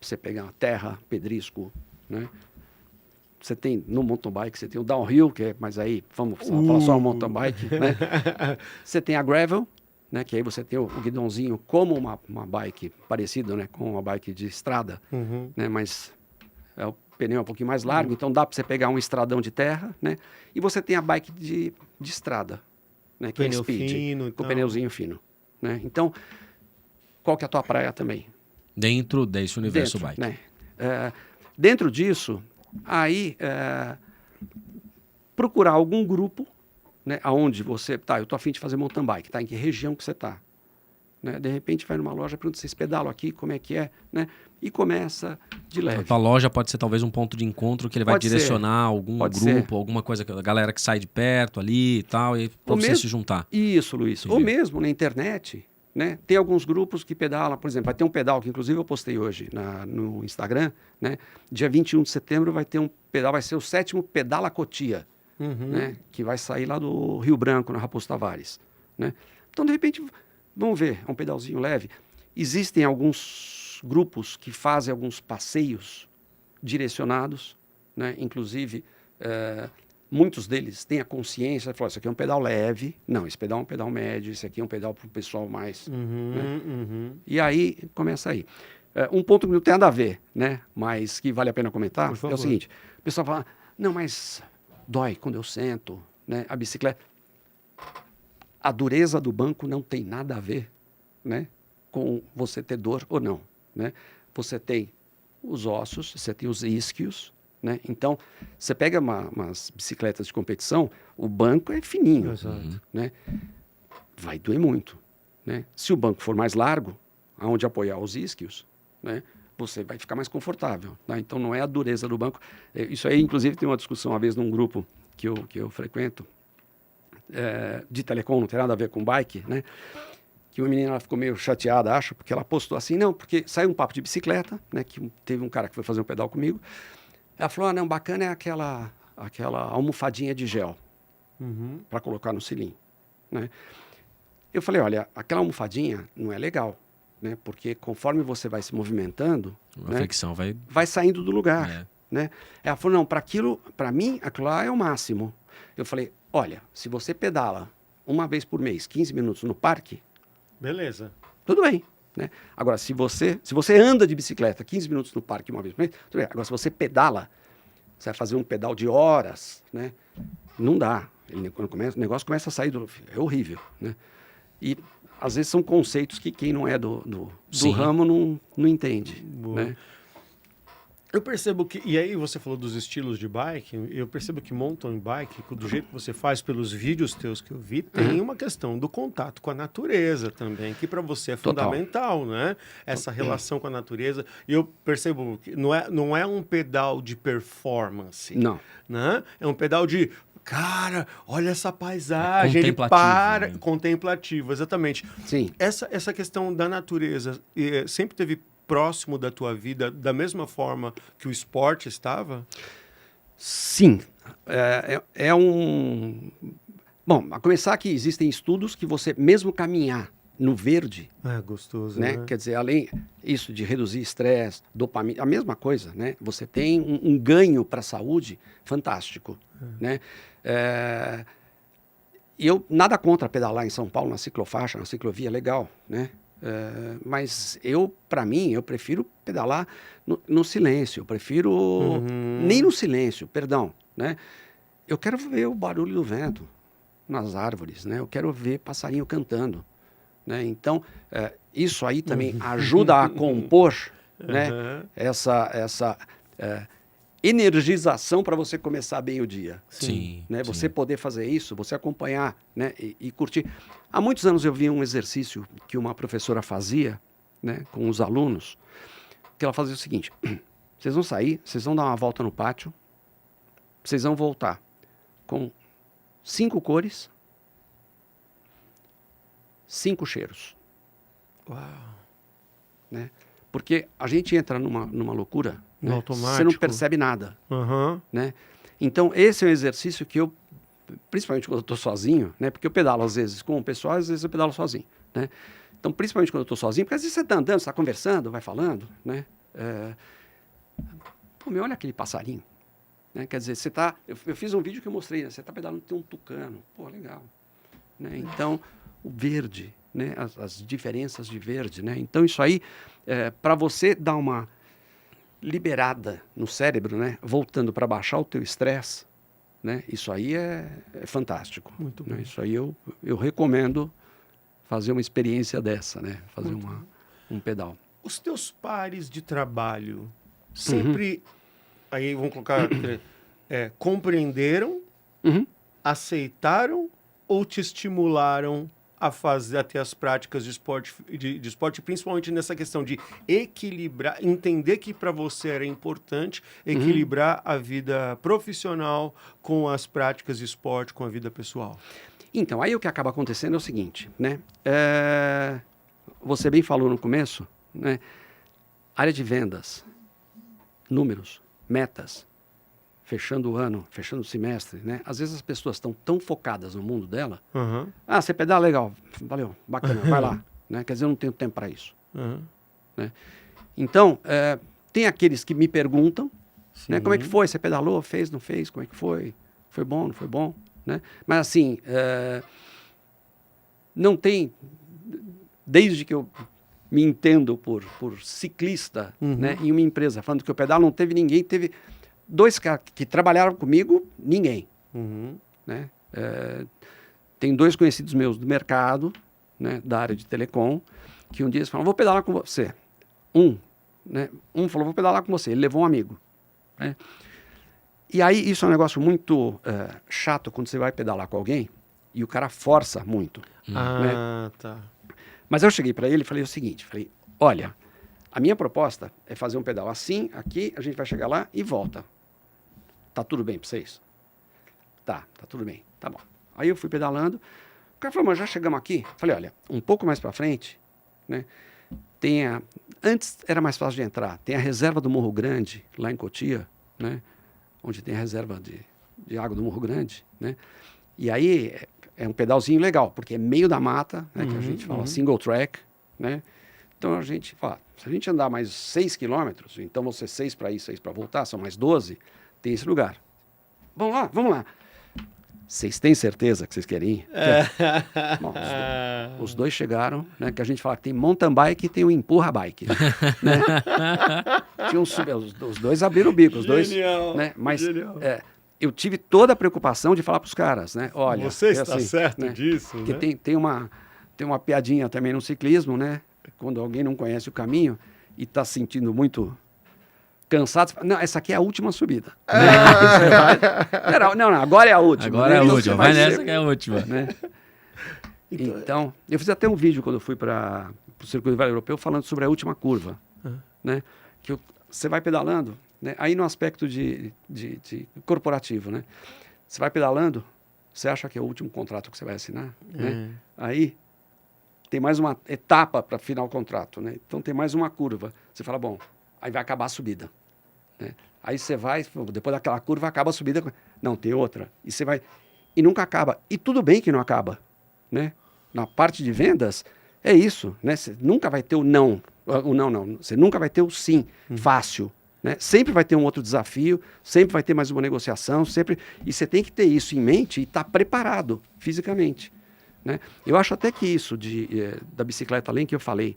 Speaker 3: você pega uma terra, pedrisco, né? Você tem, no mountain bike, você tem o downhill, mas aí, vamos falar só o mountain bike, né? Você tem a gravel, né? Que aí você tem o guidãozinho como uma bike parecida, né? Com uma bike de estrada, né? Mas o pneu é um pouquinho mais largo, então dá para você pegar um estradão de terra, né? E você tem a bike de estrada, né? Que
Speaker 1: Pneu
Speaker 3: é speed,
Speaker 1: fino e
Speaker 3: com
Speaker 1: tal.
Speaker 3: pneuzinho fino, né? Então, qual que é a tua praia também?
Speaker 2: Dentro desse universo
Speaker 3: Dentro,
Speaker 2: bike.
Speaker 3: né? Dentro disso, aí procurar algum grupo, né? Aonde você tá, eu tô a fim de fazer mountain bike, tá? Em que região que você tá? Né? De repente vai numa loja, pergunta, vocês pedalam aqui, como é que é, né? E começa de
Speaker 2: A
Speaker 3: leve.
Speaker 2: tua loja pode ser talvez um ponto de encontro que ele vai
Speaker 3: Pode ser.
Speaker 2: direcionar algum
Speaker 3: Pode
Speaker 2: grupo,
Speaker 3: ser.
Speaker 2: alguma coisa, a galera que sai de perto ali e tal, e pra
Speaker 3: Ou
Speaker 2: você
Speaker 3: mesmo-
Speaker 2: se juntar.
Speaker 3: Isso, Luiz. Ou
Speaker 2: Entendi.
Speaker 3: mesmo na internet, né? Tem alguns grupos que pedalam, por exemplo, vai ter um pedal que inclusive eu postei hoje no Instagram, né? Dia 21 de setembro vai ter um pedal, vai ser o 7º Pedala Cotia, né? Que vai sair lá do Rio Branco, na Raposo Tavares, né? Então, de repente, vamos ver, é um pedalzinho leve. Existem alguns grupos que fazem alguns passeios direcionados, né? Inclusive, muitos deles têm a consciência, falam, isso aqui é um pedal leve, não, esse pedal é um pedal médio, esse aqui é um pedal para o pessoal mais... né? E aí, começa aí. Um ponto que não tem nada a ver, né? Mas que vale a pena comentar,
Speaker 1: Por
Speaker 3: é
Speaker 1: favor.
Speaker 3: o seguinte, o pessoal fala, não, mas dói quando eu sento, né? A bicicleta... A dureza do banco não tem nada a ver, né? Com você ter dor ou não, né? Você tem os ossos, você tem os isquios, né? Então, você pega umas bicicletas de competição, o banco é fininho,
Speaker 1: Exato.
Speaker 3: né? Vai doer muito, né? Se o banco for mais largo, aonde apoiar os isquios, né? Você vai ficar mais confortável, tá? Então, não é a dureza do banco. Isso aí, inclusive, tem uma discussão uma vez num grupo que eu frequento, de telecom, não tem nada a ver com bike, né? Que uma menina ela ficou meio chateada, acho, porque ela postou assim, não, porque saiu um papo de bicicleta, né? Que teve um cara que foi fazer um pedal comigo. Ela falou, ah, não, bacana é aquela almofadinha de gel para colocar no cilim, né? Eu falei, olha, aquela almofadinha não é legal, né? Porque conforme você vai se movimentando,
Speaker 2: A
Speaker 3: né?
Speaker 2: fricção vai...
Speaker 3: Vai saindo do lugar,
Speaker 2: É.
Speaker 3: né? Ela falou, não, para mim, aquilo lá é o máximo. Eu falei, olha, se você pedala uma vez por mês, 15 minutos no parque,
Speaker 1: Beleza.
Speaker 3: tudo bem, né? Agora, se você anda de bicicleta 15 minutos no parque uma vez por mês, tudo bem. Agora, se você pedala, você vai fazer um pedal de horas, né? Não dá. O negócio começa a sair do... É horrível, né? E, às vezes, são conceitos que quem não é do
Speaker 2: Sim.
Speaker 3: ramo não entende,
Speaker 1: Boa.
Speaker 3: né?
Speaker 1: Eu percebo que, e aí você falou dos estilos de bike, eu percebo que mountain bike, do jeito que você faz, pelos vídeos teus que eu vi, tem uma questão do contato com a natureza também, que para você é
Speaker 3: Total.
Speaker 1: fundamental, né? Essa relação com a natureza. E eu percebo que não é um pedal de performance,
Speaker 3: Não.
Speaker 1: né? É um pedal de, cara, olha essa paisagem, ele
Speaker 2: Contemplativo,
Speaker 1: para,
Speaker 2: né?
Speaker 1: contemplativo, exatamente.
Speaker 3: Sim.
Speaker 1: Essa questão da natureza sempre teve próximo da tua vida da mesma forma que o esporte estava?
Speaker 3: Sim. Bom, a começar que existem estudos que você, mesmo caminhar no verde,
Speaker 1: É gostoso,
Speaker 3: né?
Speaker 1: né?
Speaker 3: Quer dizer, além isso de reduzir estresse, dopamina, a mesma coisa, né? Você tem um ganho para a saúde fantástico, né? E eu nada contra pedalar em São Paulo na ciclofaixa, na ciclovia, legal, né? Mas para mim, eu prefiro pedalar no silêncio, eu prefiro nem no silêncio, perdão, né? Eu quero ver o barulho do vento nas árvores, né? Eu quero ver passarinho cantando, né? Então, isso aí também ajuda a compor, né? Essa energização para você começar bem o dia.
Speaker 2: Sim.
Speaker 3: Né?
Speaker 2: sim.
Speaker 3: Você poder fazer isso, você acompanhar, né? E curtir. Há muitos anos eu vi um exercício que uma professora fazia, né? Com os alunos, que ela fazia o seguinte, vocês vão sair, vocês vão dar uma volta no pátio, vocês vão voltar com 5 cores, 5 cheiros.
Speaker 1: Uau.
Speaker 3: Né? Porque a gente entra numa loucura,
Speaker 1: No
Speaker 3: né?
Speaker 1: automático.
Speaker 3: Você não percebe nada.
Speaker 1: Aham.
Speaker 3: Né? Então, esse é um exercício que eu, principalmente quando eu estou sozinho, né? Porque eu pedalo às vezes com o pessoal, às vezes eu pedalo sozinho, né? Então, principalmente quando eu estou sozinho, porque às vezes você está andando, você está conversando, vai falando, né? Pô, olha aquele passarinho, né? Quer dizer, você está... Eu fiz um vídeo que eu mostrei, né? Você está pedalando, tem um tucano, pô, legal. Né? Então, o verde, né? As diferenças de verde, né? Então, isso aí, para você dar uma liberada no cérebro, né? Voltando para baixar o teu estresse, né? Isso aí é fantástico.
Speaker 1: Muito
Speaker 3: Né?
Speaker 1: bom.
Speaker 3: Isso aí eu recomendo fazer uma experiência dessa, né? Fazer um pedal.
Speaker 1: Os teus pares de trabalho sempre, aí vamos colocar, compreenderam,
Speaker 3: Uhum.
Speaker 1: aceitaram ou te estimularam a ter as práticas de esporte, principalmente nessa questão de equilibrar, entender que para você era importante equilibrar a vida profissional com as práticas de esporte, com a vida pessoal?
Speaker 3: Então, aí o que acaba acontecendo é o seguinte, né? Você bem falou no começo, né? Área de vendas, números, metas, fechando o ano, fechando o semestre, né? Às vezes as pessoas estão tão focadas no mundo dela.
Speaker 1: Uhum.
Speaker 3: Ah, você pedala, legal, valeu, bacana, vai lá. Né? Quer dizer, eu não tenho tempo para isso.
Speaker 1: Uhum.
Speaker 3: Né? Então, tem aqueles que me perguntam, né? Como é que foi? Você pedalou, fez, não fez? Como é que foi? Foi bom, não foi bom? Né? Mas assim, não tem, desde que eu me entendo por ciclista, né? Em uma empresa, falando que eu pedalo, não teve ninguém, teve 2 caras que trabalharam comigo, ninguém.
Speaker 1: Uhum.
Speaker 3: Né? Tem 2 conhecidos meus do mercado, né? Da área de telecom, que um dia eles falaram, vou pedalar com você. Né? Um falou, vou pedalar com você, ele levou um amigo. Né? E aí isso é um negócio muito chato quando você vai pedalar com alguém e o cara força muito.
Speaker 1: Ah, tá.
Speaker 3: Mas eu cheguei para ele e falei o seguinte, falei, olha, a minha proposta é fazer um pedal assim, aqui, a gente vai chegar lá e volta. Tá tudo bem para vocês? Tá tudo bem, tá bom. Aí eu fui pedalando, o cara falou, mas já chegamos aqui? Falei, olha, um pouco mais para frente, né, antes era mais fácil de entrar, tem a reserva do Morro Grande, lá em Cotia, né, onde tem a reserva de água do Morro Grande, né, e aí é um pedalzinho legal, porque é meio da mata, né, que a gente fala single track, né, então a gente fala, se a gente andar mais 6 quilômetros, então você 6 para ir, 6 para voltar, são mais 12, tem esse lugar. Vamos lá. Vocês têm certeza que vocês querem ir? Bom, os 2 chegaram, né, que a gente fala que tem mountain bike e tem o empurra bike. Né? Os 2 abriram o bico, os 2.
Speaker 1: Genial,
Speaker 3: Né? Mas
Speaker 1: genial.
Speaker 3: eu tive toda a preocupação de falar para os caras, né? Olha,
Speaker 1: você está
Speaker 3: assim,
Speaker 1: certo
Speaker 3: né?
Speaker 1: disso,
Speaker 3: Porque
Speaker 1: né?
Speaker 3: tem uma piadinha também no ciclismo, né? Quando alguém não conhece o caminho e está se sentindo muito cansado, você fala, não, essa aqui é a última subida. Não, agora é a última.
Speaker 2: Agora é a
Speaker 3: Então,
Speaker 2: última, vai nessa que é a última.
Speaker 3: Né? Então, eu fiz até um vídeo quando eu fui para o Circuito Vale Europeu falando sobre a última curva. Né? Que você vai pedalando, né? Aí no aspecto de corporativo, né? Você vai pedalando, você acha que é o último contrato que você vai assinar, né? Aí tem mais uma etapa para final o contrato, né? Então tem mais uma curva. Você fala, bom, aí vai acabar a subida. Né? Aí você vai, depois daquela curva acaba a subida. Não, tem outra. E você vai. E nunca acaba. E tudo bem que não acaba. Né? Na parte de vendas, é isso. Né? Você nunca vai ter o não. O não. Você nunca vai ter o sim fácil. Né? Sempre vai ter um outro desafio, sempre vai ter mais uma negociação, sempre. E você tem que ter isso em mente e estar preparado fisicamente. Né? Eu acho até que isso da bicicleta, além que eu falei,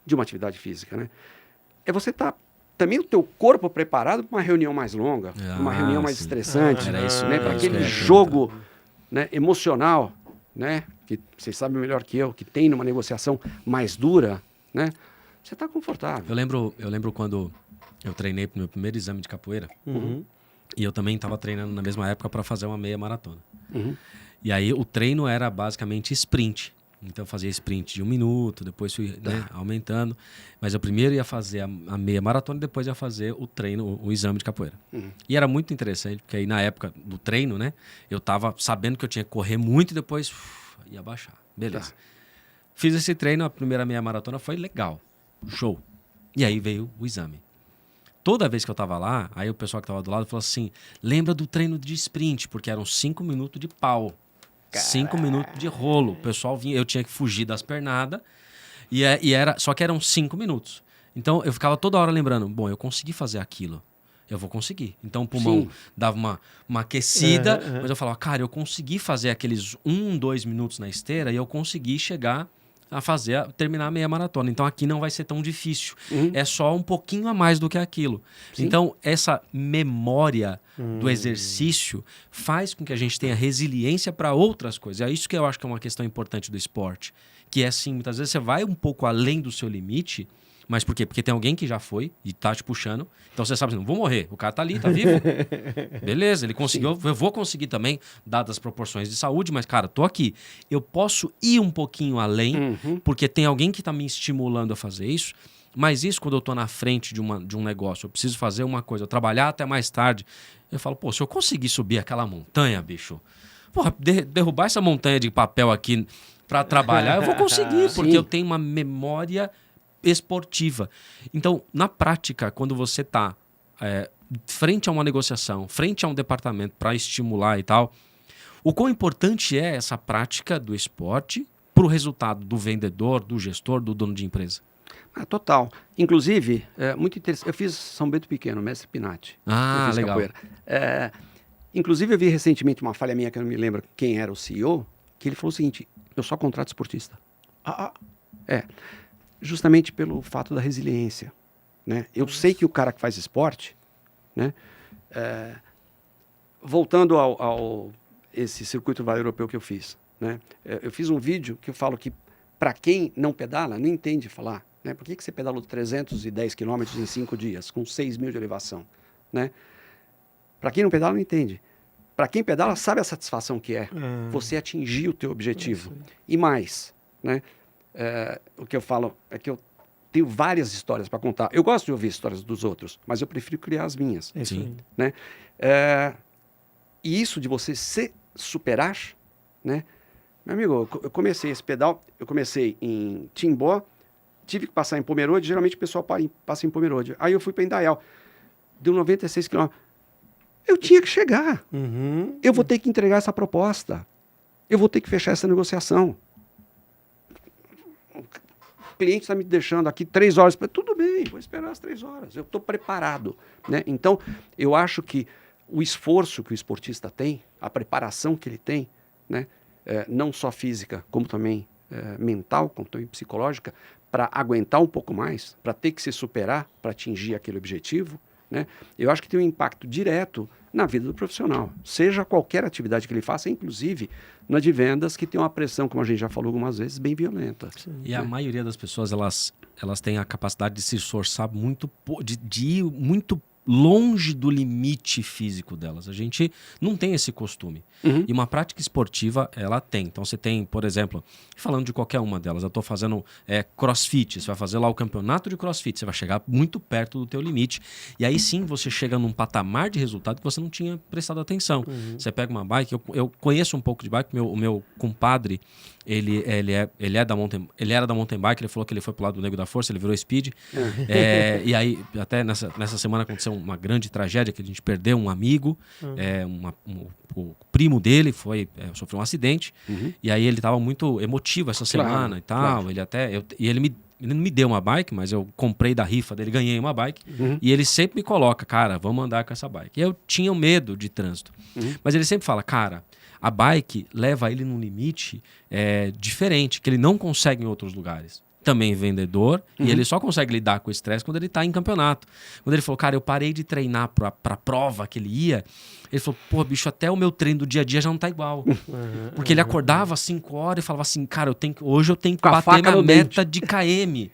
Speaker 3: de uma atividade física, né? É você estar também o teu corpo preparado para uma reunião mais longa, uma reunião mais estressante,
Speaker 2: era isso,
Speaker 3: né?
Speaker 2: era
Speaker 3: Para
Speaker 2: isso
Speaker 3: aquele
Speaker 2: que eu ia
Speaker 3: jogo, né, emocional, né? Que vocês sabem melhor que eu, que tem numa negociação mais dura, né? Você está confortável.
Speaker 2: Eu lembro quando eu treinei pro meu primeiro exame de capoeira, e eu também estava treinando na mesma época para fazer uma meia maratona. E aí o treino era basicamente sprint. Então eu fazia sprint de 1 minuto, depois fui aumentando. Mas eu primeiro ia fazer a meia maratona e depois ia fazer o treino, o exame de capoeira. E era muito interessante, porque aí na época do treino, né, eu tava sabendo que eu tinha que correr muito e depois ia baixar. Beleza. Fiz esse treino, a primeira meia maratona foi legal. Show. E aí veio o exame. Toda vez que eu tava lá, aí o pessoal que tava do lado falou assim, lembra do treino de sprint, porque eram 5 minutos de pau. 5 minutos de rolo. O pessoal vinha, eu tinha que fugir das pernadas. Só que eram 5 minutos. Então eu ficava toda hora lembrando, bom, eu consegui fazer aquilo. Eu vou conseguir. Então o pulmão dava uma aquecida, mas eu falava, cara, eu consegui fazer aqueles 1, 2 minutos na esteira e eu consegui chegar terminar a meia maratona. Então aqui não vai ser tão difícil. É só um pouquinho a mais do que aquilo. Sim. Então essa memória do exercício faz com que a gente tenha resiliência para outras coisas. É isso que eu acho que é uma questão importante do esporte. Que é assim, muitas vezes você vai um pouco além do seu limite. Mas por quê? Porque tem alguém que já foi e tá te puxando. Então você sabe assim, não vou morrer. O cara tá ali, tá vivo. Beleza, ele conseguiu. Sim. Eu vou conseguir também, dadas as proporções de saúde, mas, cara, tô aqui. Eu posso ir um pouquinho além, porque tem alguém que tá me estimulando a fazer isso. Mas isso, quando eu tô na frente de um negócio, eu preciso fazer uma coisa, eu trabalhar até mais tarde, eu falo, pô, se eu conseguir subir aquela montanha, bicho, porra, derrubar essa montanha de papel aqui pra trabalhar, eu vou conseguir, porque eu tenho uma memória esportiva. Então, na prática, quando você está frente a uma negociação, frente a um departamento para estimular e tal, o quão importante é essa prática do esporte para o resultado do vendedor, do gestor, do dono de empresa?
Speaker 3: Total. Inclusive, muito interessante. Eu fiz São Bento Pequeno, Mestre Pinati.
Speaker 2: Legal.
Speaker 3: Inclusive, eu vi recentemente uma falha minha, que eu não me lembro quem era o CEO, que ele falou o seguinte: eu só contrato esportista. Justamente pelo fato da resiliência, né? Eu sei que o cara que faz esporte, né? Voltando ao esse circuito vale europeu que eu fiz, né? Eu fiz um vídeo que eu falo que para quem não pedala, não entende falar, né? Por que você pedalou 310 quilômetros em 5 dias, com 6.000 de elevação, né? Para quem não pedala, não entende. Para quem pedala, sabe a satisfação que é você atingir o teu objetivo. E mais, né? O que eu falo é que eu tenho várias histórias para contar. Eu gosto de ouvir histórias dos outros, mas eu prefiro criar as minhas.
Speaker 2: Sim.
Speaker 3: Né? E isso de você se superar, né? Meu amigo, eu comecei esse pedal, eu comecei em Timbó, tive que passar em Pomerode, geralmente o pessoal passa em Pomerode. Aí eu fui para Indaial, deu 96 quilômetros. Eu tinha que chegar. Eu vou ter que entregar essa proposta. Eu vou ter que fechar essa negociação. O cliente está me deixando aqui 3 horas. Tudo bem, vou esperar as 3 horas. Eu estou preparado, né? Então, eu acho que o esforço que o esportista tem, a preparação que ele tem, né? Não só física, como também mental, como também psicológica, para aguentar um pouco mais, para ter que se superar, para atingir aquele objetivo, né? Eu acho que tem um impacto direto na vida do profissional, seja qualquer atividade que ele faça, inclusive na de vendas, que tem uma pressão, como a gente já falou algumas vezes, bem violenta.
Speaker 2: E a maioria das pessoas, elas têm a capacidade de se esforçar muito, de ir muito longe do limite físico delas. A gente não tem esse costume. E uma prática esportiva, ela tem. Então você tem, por exemplo, falando de qualquer uma delas, eu estou fazendo crossfit, você vai fazer lá o campeonato de crossfit, você vai chegar muito perto do teu limite. E aí sim você chega num patamar de resultado que você não tinha prestado atenção. Você pega uma bike, eu conheço um pouco de bike, o meu compadre, ele era da mountain bike, ele falou que ele foi pro lado do Nego da Força, ele virou speed. E aí, até nessa semana aconteceu uma grande tragédia, que a gente perdeu um amigo, o primo dele sofreu um acidente, e aí ele estava muito emotivo essa semana e tal. Claro. Ele não me deu uma bike, mas eu comprei da rifa dele, ganhei uma bike, e ele sempre me coloca, cara, vamos andar com essa bike. E eu tinha medo de trânsito, mas ele sempre fala, cara, a bike leva ele num limite diferente, que ele não consegue em outros lugares. Também vendedor, e ele só consegue lidar com o estresse quando ele está em campeonato. Quando ele falou, cara, eu parei de treinar para a prova que ele ia, ele falou, pô, bicho, até o meu treino do dia a dia já não tá igual. Porque ele acordava às 5 horas e falava assim, cara, hoje eu tenho que bater minha meta de KM.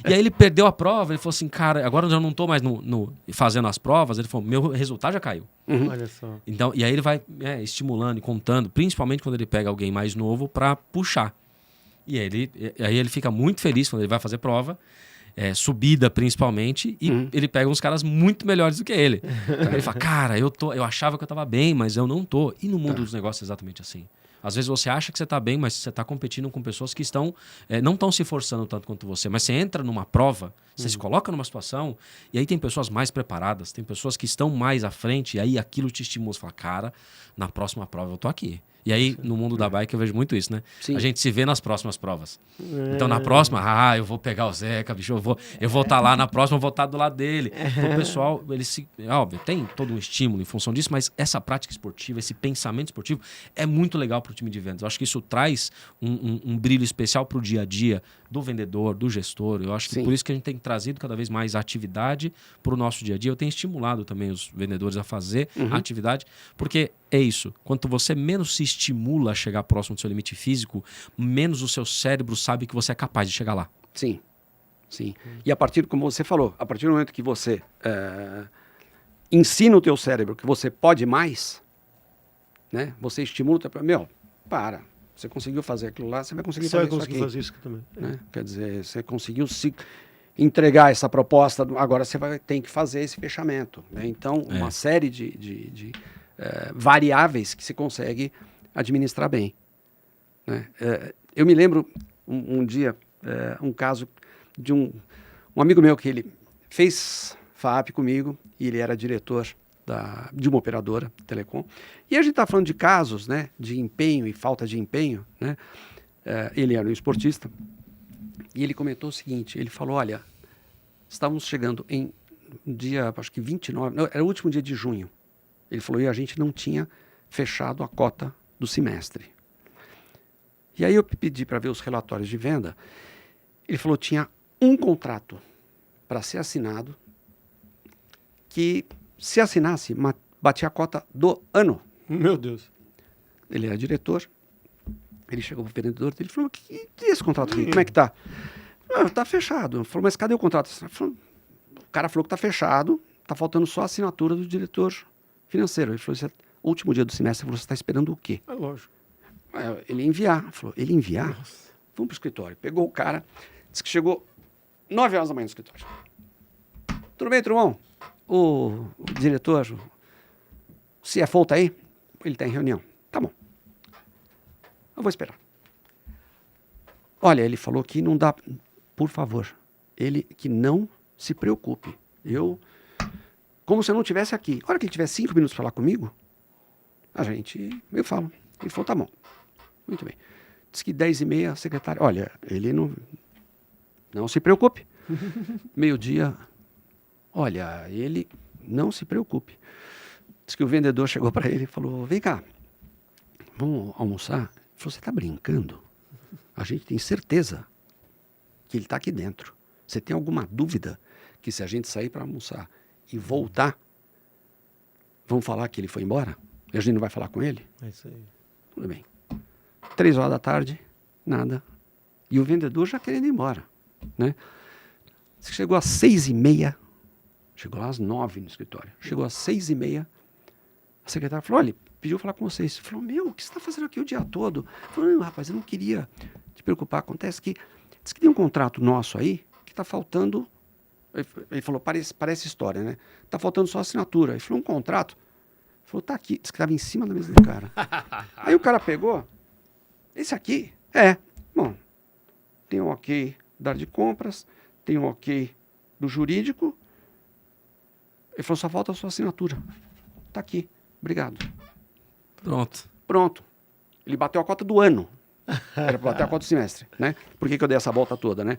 Speaker 2: E aí ele perdeu a prova, ele falou assim, cara, agora eu já não tô mais fazendo as provas, ele falou, meu resultado já caiu.
Speaker 1: Olha só.
Speaker 2: Então, e aí ele vai estimulando e contando, principalmente quando ele pega alguém mais novo para puxar. E aí ele fica muito feliz quando ele vai fazer prova, subida principalmente, e ele pega uns caras muito melhores do que ele. Então ele fala, cara, eu achava que eu estava bem, mas eu não tô. E no mundo dos negócios é exatamente assim. Às vezes você acha que você está bem, mas você está competindo com pessoas que não estão se forçando tanto quanto você. Mas você entra numa prova, você se coloca numa situação, e aí tem pessoas mais preparadas, tem pessoas que estão mais à frente, e aí aquilo te estimula. Você fala, cara, na próxima prova eu tô aqui. E aí, no mundo da bike, eu vejo muito isso, né?
Speaker 3: Sim.
Speaker 2: A gente se vê nas próximas provas. Então, na próxima, eu vou pegar o Zeca, bicho, eu vou estar lá na próxima, eu vou estar do lado dele. Então, o pessoal, óbvio, tem todo um estímulo em função disso, mas essa prática esportiva, esse pensamento esportivo é muito legal para o time de vendas. Eu acho que isso traz um brilho especial para o dia a dia do vendedor, do gestor. Eu acho que por isso que a gente tem trazido cada vez mais atividade para o nosso dia a dia. Eu tenho estimulado também os vendedores a fazer atividade, porque é isso. Quanto você menos se estimula a chegar próximo do seu limite físico, menos o seu cérebro sabe que você é capaz de chegar lá.
Speaker 3: Sim, sim. E a partir, como você falou, a partir do momento que você ensina o teu cérebro que você pode mais, né? Você estimula o teu... para. Você conseguiu fazer aquilo lá, você vai conseguir fazer isso aqui.
Speaker 1: fazer isso aqui também.
Speaker 3: Né? Quer dizer, você conseguiu se entregar essa proposta, agora você tem que fazer esse fechamento. Né? Então, uma série de variáveis que se consegue administrar bem. Né? Eu me lembro um dia, um caso de um amigo meu que ele fez FAAP comigo e ele era diretor de uma operadora telecom. E a gente está falando de casos, né, de empenho e falta de empenho. Né? Ele era um esportista e ele comentou o seguinte, ele falou, olha, estávamos chegando em dia, acho que 29, não, era o último dia de junho. Ele falou, e a gente não tinha fechado a cota do semestre. E aí eu pedi para ver os relatórios de venda. Ele falou, tinha um contrato para ser assinado que, se assinasse, batia a cota do ano.
Speaker 1: Meu Deus.
Speaker 3: Ele era diretor. Ele chegou para o vendedor dele e falou, que é esse contrato aqui? Como é que tá? Tá fechado. Ele falou, mas cadê o contrato? Falou, o cara falou que tá fechado, tá faltando só a assinatura do diretor financeiro. Ele falou, último dia do semestre, você está esperando o quê?
Speaker 1: É lógico.
Speaker 3: Ele ia enviar. Ele falou, ele enviar? Nossa. Vamos pro escritório. Pegou o cara, disse que chegou 9 horas da manhã no escritório. Tudo bem, Trumão? O diretor, o CFO tá aí? Ele tá em reunião. Tá bom. Eu vou esperar. Olha, ele falou que não dá... Por favor, ele que não se preocupe. Como se eu não estivesse aqui. A hora que ele tiver 5 minutos para falar comigo, eu falo. Ele falou, tá bom. Muito bem. Diz que 10h30, a secretária... Olha, ele não se preocupe. Meio-dia... Olha, ele não se preocupe. Diz que o vendedor chegou para ele e falou, vem cá, vamos almoçar? Ele falou, você está brincando? A gente tem certeza que ele está aqui dentro. Você tem alguma dúvida que se a gente sair para almoçar e voltar, vão falar que ele foi embora? E a gente não vai falar com ele?
Speaker 1: É isso aí.
Speaker 3: Tudo bem. 3 horas da tarde, nada. E o vendedor já querendo ir embora. Né? Chegou às 6h30, chegou lá às 9 no escritório. Chegou às 6h30, a secretária falou, olha, pediu falar com vocês. Falou, o que você está fazendo aqui o dia todo? Falou, não, rapaz, eu não queria te preocupar. Acontece que, diz que tem um contrato nosso aí que está faltando... Ele falou, parece história, né? Está faltando só assinatura. Ele falou, um contrato? Ele falou, tá aqui. Diz que estava em cima da mesa do cara. Aí o cara pegou, esse aqui? Bom, tem um ok da área de compras, tem um ok do jurídico. Ele falou, só falta a sua assinatura. Tá aqui. Obrigado. Pronto. Ele bateu a cota do ano. Era para bater a cota do semestre, né? Por que eu dei essa volta toda, né?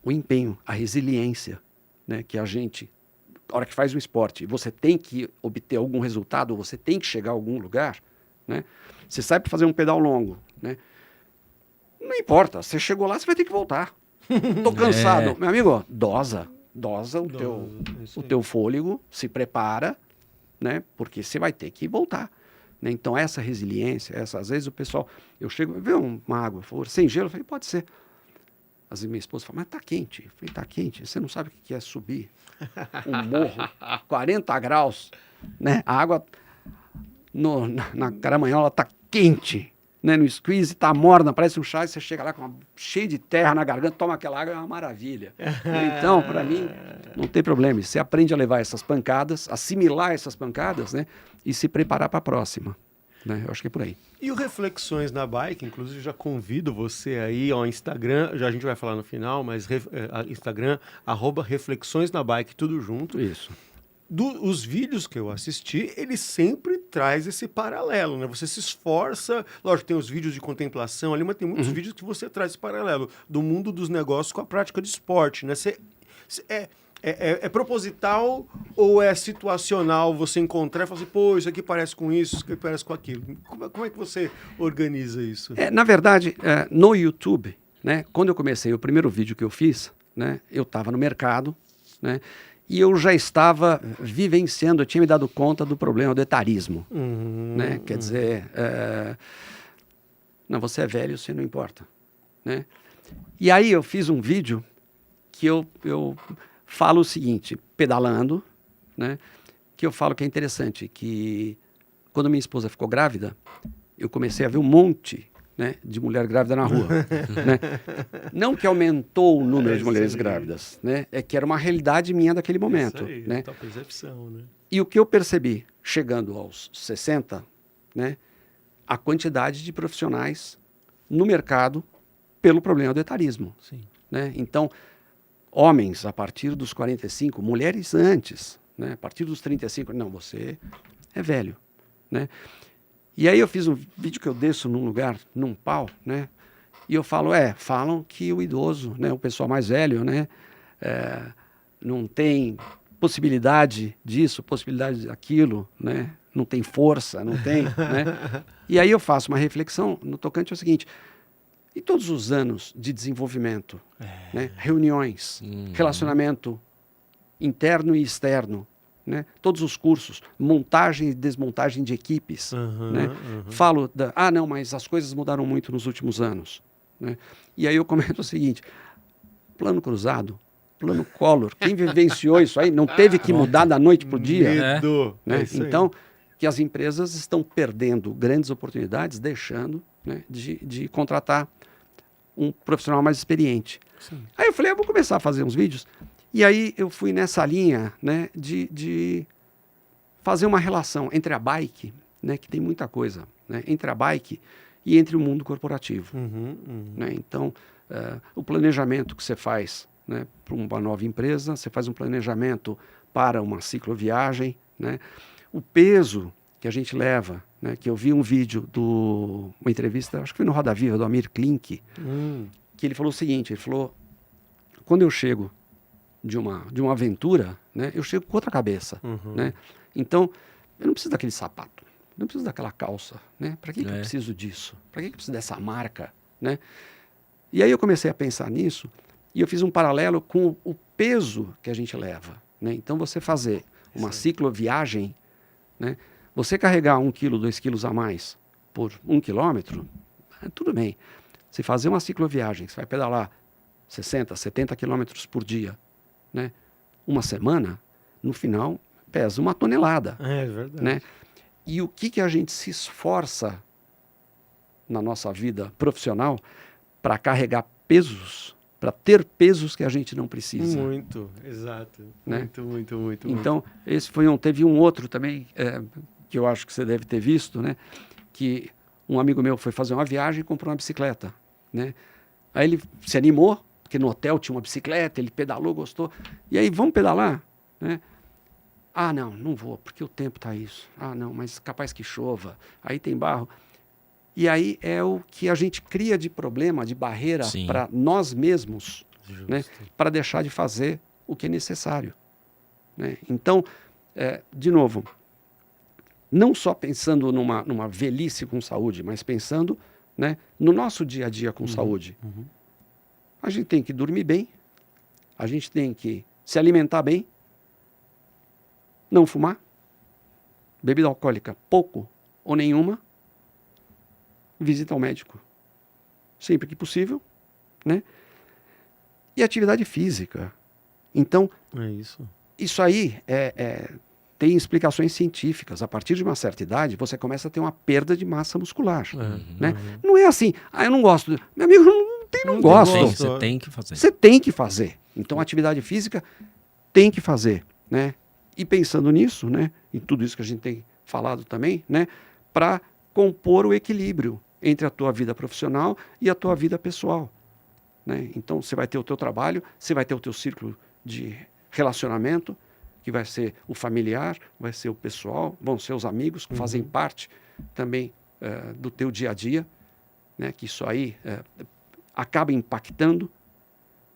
Speaker 3: O empenho, a resiliência, né? Que a gente, a hora que faz um esporte, você tem que obter algum resultado, você tem que chegar a algum lugar, né? Você sai para fazer um pedal longo, né? Não importa, você chegou lá, você vai ter que voltar. Tô cansado. Meu amigo, dosa o teu fôlego, se prepara, né? Porque você vai ter que voltar. Né? Então, essa resiliência, às vezes o pessoal... Eu chego, vê uma água, por favor, sem gelo? Eu falei, pode ser. Às vezes minha esposa fala, mas tá quente. Eu falei, tá quente? Você não sabe o que é subir um morro, 40 graus, né? A água na Caramanhola tá quente, né? No squeeze tá morna, parece um chá, e você chega lá cheio de terra na garganta, toma aquela água, é uma maravilha. Então, para mim, não tem problema. Você aprende a levar essas pancadas, assimilar essas pancadas, né? E se preparar para a próxima. Né? Eu acho que é por aí.
Speaker 1: E o Reflexões na Bike, inclusive já convido você aí ao Instagram, já a gente vai falar no final, mas Instagram, @Reflexões na Bike, tudo junto.
Speaker 3: Isso.
Speaker 1: Os vídeos que eu assisti, eles sempre traz esse paralelo, né? Você se esforça, lógico, tem os vídeos de contemplação ali, mas tem muitos vídeos que você traz esse paralelo do mundo dos negócios com a prática de esporte, né? É proposital ou é situacional você encontrar e falar assim, pô, isso aqui parece com isso aqui parece com aquilo? Como é que você organiza isso?
Speaker 3: Na verdade, no YouTube, né, quando eu comecei, o primeiro vídeo que eu fiz, né, eu estava no mercado, né, e eu já estava vivenciando, eu tinha me dado conta do problema do etarismo. Né? Quer dizer, não, você é velho, você não importa. Né? E aí eu fiz um vídeo que eu falo o seguinte, pedalando, né, que eu falo que é interessante, que quando minha esposa ficou grávida, eu comecei a ver um monte, né, de mulher grávida na rua. Né? Não que aumentou o número de mulheres grávidas, né? É que era uma realidade minha daquele momento.
Speaker 1: Isso aí,
Speaker 3: né?
Speaker 1: a percepção, né?
Speaker 3: E o que eu percebi, chegando aos 60, né, a quantidade de profissionais no mercado pelo problema do etarismo.
Speaker 1: Sim.
Speaker 3: Né? Então, homens a partir dos 45, mulheres antes, né? A partir dos 35, não, você é velho. Né? E aí eu fiz um vídeo que eu desço num lugar, num pau, né? E eu falo, falam que o idoso, né, o pessoal mais velho, né, não tem possibilidade disso, possibilidade daquilo, né? Não tem força, não tem, né? E aí eu faço uma reflexão no tocante ao seguinte, e todos os anos de desenvolvimento, né? Reuniões, relacionamento interno e externo, né? Todos os cursos, montagem e desmontagem de equipes. Né? Falo, não, mas as coisas mudaram muito nos últimos anos. Né? E aí eu comento o seguinte, plano cruzado, plano Collor, quem vivenciou isso aí não teve que mudar da noite para o dia.
Speaker 1: Medo.
Speaker 3: Né? Então, que as empresas estão perdendo grandes oportunidades, deixando, né, de contratar um profissional mais experiente.
Speaker 1: Sim.
Speaker 3: Aí eu falei, eu vou começar a fazer uns vídeos. E aí eu fui nessa linha, né, de fazer uma relação entre a bike, né, que tem muita coisa, né, entre a bike e entre o mundo corporativo. Né? Então, o planejamento que você faz, né, para uma nova empresa, você faz um planejamento para uma cicloviagem, né, o peso que a gente leva, né, que eu vi um vídeo uma entrevista, acho que foi no Roda Viva, do Amir Klink, que ele falou o seguinte, ele falou, quando eu chego de uma aventura, né, eu chego com outra cabeça. Né? Então, eu não preciso daquele sapato, não preciso daquela calça. Né? Para que eu preciso disso? Para que eu preciso dessa marca? Né? E aí eu comecei a pensar nisso e eu fiz um paralelo com o peso que a gente leva. Né? Então, você fazer uma cicloviagem, né, você carregar 1 quilo, 2 quilos a mais por 1 quilômetro, tudo bem. Se fazer uma cicloviagem, você vai pedalar 60, 70 quilômetros por dia, né? Uma semana, no final, pesa 1 tonelada.
Speaker 1: É verdade.
Speaker 3: Né? E o que a gente se esforça na nossa vida profissional para carregar pesos, para ter pesos que a gente não precisa.
Speaker 1: Muito, exato.
Speaker 3: Né?
Speaker 1: Muito.
Speaker 3: Então, esse foi teve um outro também, que eu acho que você deve ter visto, né? Que um amigo meu foi fazer uma viagem e comprou uma bicicleta. Né? Aí ele se animou, porque no hotel tinha uma bicicleta, ele pedalou, gostou. E aí, vamos pedalar? Né? Ah, não vou, porque o tempo está isso. Ah, não, mas capaz que chova. Aí tem barro. E aí é o que a gente cria de problema, de barreira para nós mesmos, né? Para deixar de fazer o que é necessário. Né? Então, de novo, não só pensando numa velhice com saúde, mas pensando, né, no nosso dia a dia com saúde. A gente tem que dormir bem, a gente tem que se alimentar bem, não fumar, bebida alcoólica pouco ou nenhuma, visita ao médico sempre que possível, né? E atividade física. Então, isso aí tem explicações científicas. A partir de uma certa idade, você começa a ter uma perda de massa muscular. Né? Não é assim, eu não gosto. Meu amigo, não gosto.
Speaker 2: Você tem que fazer.
Speaker 3: Você tem que fazer. Então, a atividade física tem que fazer. Né? E pensando nisso, né, em tudo isso que a gente tem falado também, né, para compor o equilíbrio entre a tua vida profissional e a tua vida pessoal. Né? Então, você vai ter o teu trabalho, você vai ter o teu círculo de relacionamento, que vai ser o familiar, vai ser o pessoal, vão ser os amigos que fazem parte também do teu dia a dia, né? Que isso aí acaba impactando,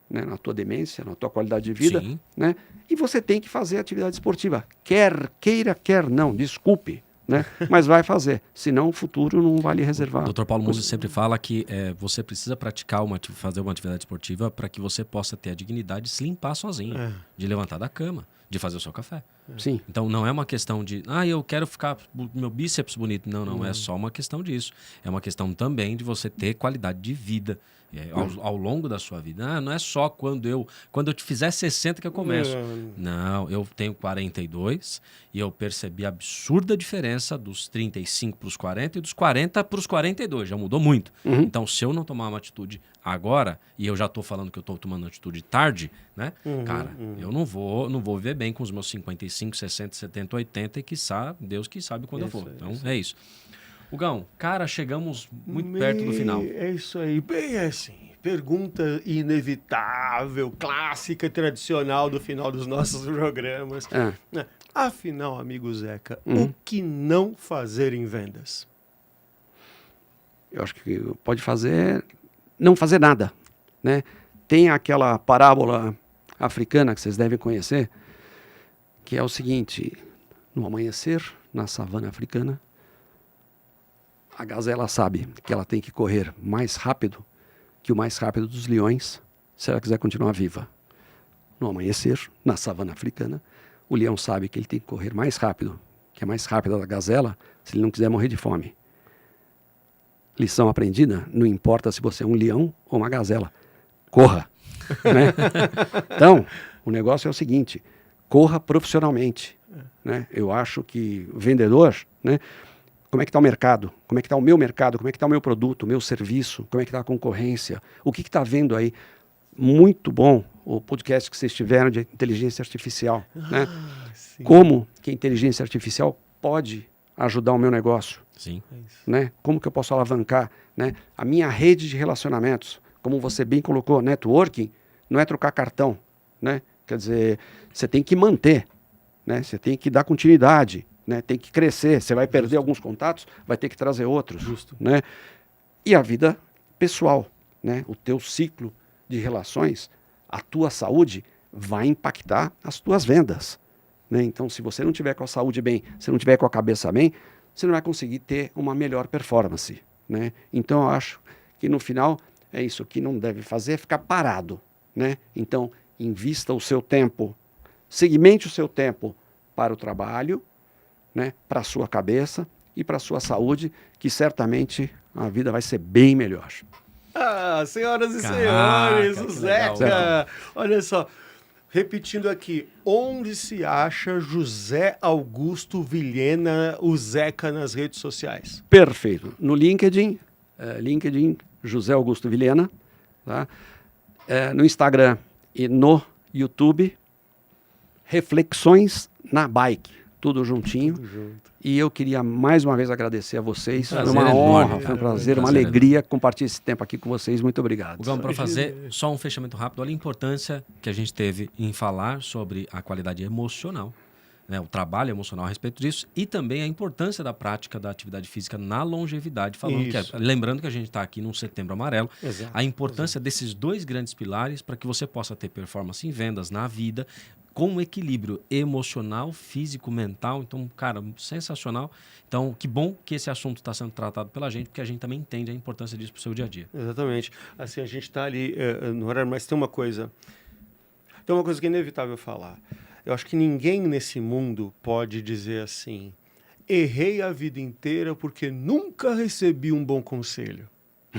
Speaker 3: né, na tua demência, na tua qualidade de vida,
Speaker 2: Sim.
Speaker 3: né? E você tem que fazer atividade esportiva, quer queira, quer não, desculpe, né? Mas vai fazer, senão o futuro não vai lhe reservar.
Speaker 2: O Dr. Paulo Musi sempre fala que você precisa praticar fazer uma atividade esportiva para que você possa ter a dignidade de se limpar sozinho, de levantar da cama, de fazer o seu café.
Speaker 3: Sim.
Speaker 2: Então não é uma questão de, eu quero ficar meu bíceps bonito. Não é só uma questão disso. É uma questão também de você ter qualidade de vida ao longo da sua vida. Não é só quando eu te fizer 60 que eu começo. Não, eu tenho 42 e eu percebi a absurda diferença dos 35 para os 40 e dos 40 para os 42. Já mudou muito. Então, se eu não tomar uma atitude agora, e eu já estou falando que eu estou tomando atitude tarde, né? Cara, eu não vou viver bem com os meus 55, 60, 70, 80 e quiçá, Deus que sabe quando eu for. Então, é isso. Hugão, cara, chegamos muito perto do final.
Speaker 1: É isso aí. Bem assim, pergunta inevitável, clássica, tradicional do final dos nossos programas. Afinal, amigo Zeca, o que não fazer em vendas?
Speaker 3: Eu acho que pode fazer, não fazer nada, né? Tem aquela parábola africana que vocês devem conhecer, que é o seguinte: no amanhecer, na savana africana, a gazela sabe que ela tem que correr mais rápido que o mais rápido dos leões se ela quiser continuar viva. No amanhecer, na savana africana, o leão sabe que ele tem que correr mais rápido, que é mais rápida da gazela, se ele não quiser morrer de fome. Lição aprendida: não importa se você é um leão ou uma gazela, corra. Né? Então, o negócio é o seguinte: corra profissionalmente. Né? Eu acho que o vendedor, né, como é que está o mercado? Como é que está o meu mercado? Como é que está o meu produto, o meu serviço? Como é que está a concorrência? O que está vendo aí? Muito bom o podcast que vocês tiveram de inteligência artificial. Né? Como que a inteligência artificial pode ajudar o meu negócio?
Speaker 2: Sim.
Speaker 3: Né? Como que eu posso alavancar, né, a minha rede de relacionamentos? Como você bem colocou, networking não é trocar cartão. Né? Quer dizer, você tem que manter, né? Você tem que dar continuidade. Né, tem que crescer, você vai perder alguns contatos, vai ter que trazer outros. Né? E a vida pessoal, né? O teu ciclo de relações, a tua saúde vai impactar as tuas vendas. Né? Então, se você não tiver com a saúde bem, se não tiver com a cabeça bem, você não vai conseguir ter uma melhor performance. Né? Então, eu acho que no final é isso que não deve fazer, é ficar parado. Né? Então, invista o seu tempo, segmente o seu tempo para o trabalho, né, para a sua cabeça e para a sua saúde, que certamente a vida vai ser bem melhor.
Speaker 1: Senhoras e
Speaker 2: Caraca,
Speaker 1: senhores, o Zeca,
Speaker 2: legal.
Speaker 1: olha só, repetindo aqui, onde se acha José Augusto Vilhena, o Zeca, nas redes sociais?
Speaker 3: Perfeito. No LinkedIn, José Augusto Vilhena, tá? No Instagram e no YouTube, Reflexões na Bike. Tudo juntinho.
Speaker 1: Tudo junto.
Speaker 3: E eu queria mais uma vez agradecer a vocês. Foi
Speaker 2: Prazer
Speaker 3: uma
Speaker 2: enorme,
Speaker 3: honra,
Speaker 2: cara.
Speaker 3: foi um prazer, uma
Speaker 2: Prazer
Speaker 3: alegria compartilhar esse tempo aqui com vocês. Muito obrigado.
Speaker 2: Hugão, para fazer só um fechamento rápido, olha a importância que a gente teve em falar sobre a qualidade emocional, né, o trabalho emocional a respeito disso, e também a importância da prática da atividade física na longevidade, falando lembrando que a gente está aqui num Setembro Amarelo, a importância desses dois grandes pilares para que você possa ter performance em vendas, na vida, com um equilíbrio emocional, físico, mental. Então, cara, sensacional. Então, que bom que esse assunto está sendo tratado pela gente, porque a gente também entende a importância disso para o seu dia a dia.
Speaker 1: Exatamente. Assim, a gente está ali no horário, mas tem uma coisa que é inevitável falar. Eu acho que ninguém nesse mundo pode dizer assim: errei a vida inteira porque nunca recebi um bom conselho.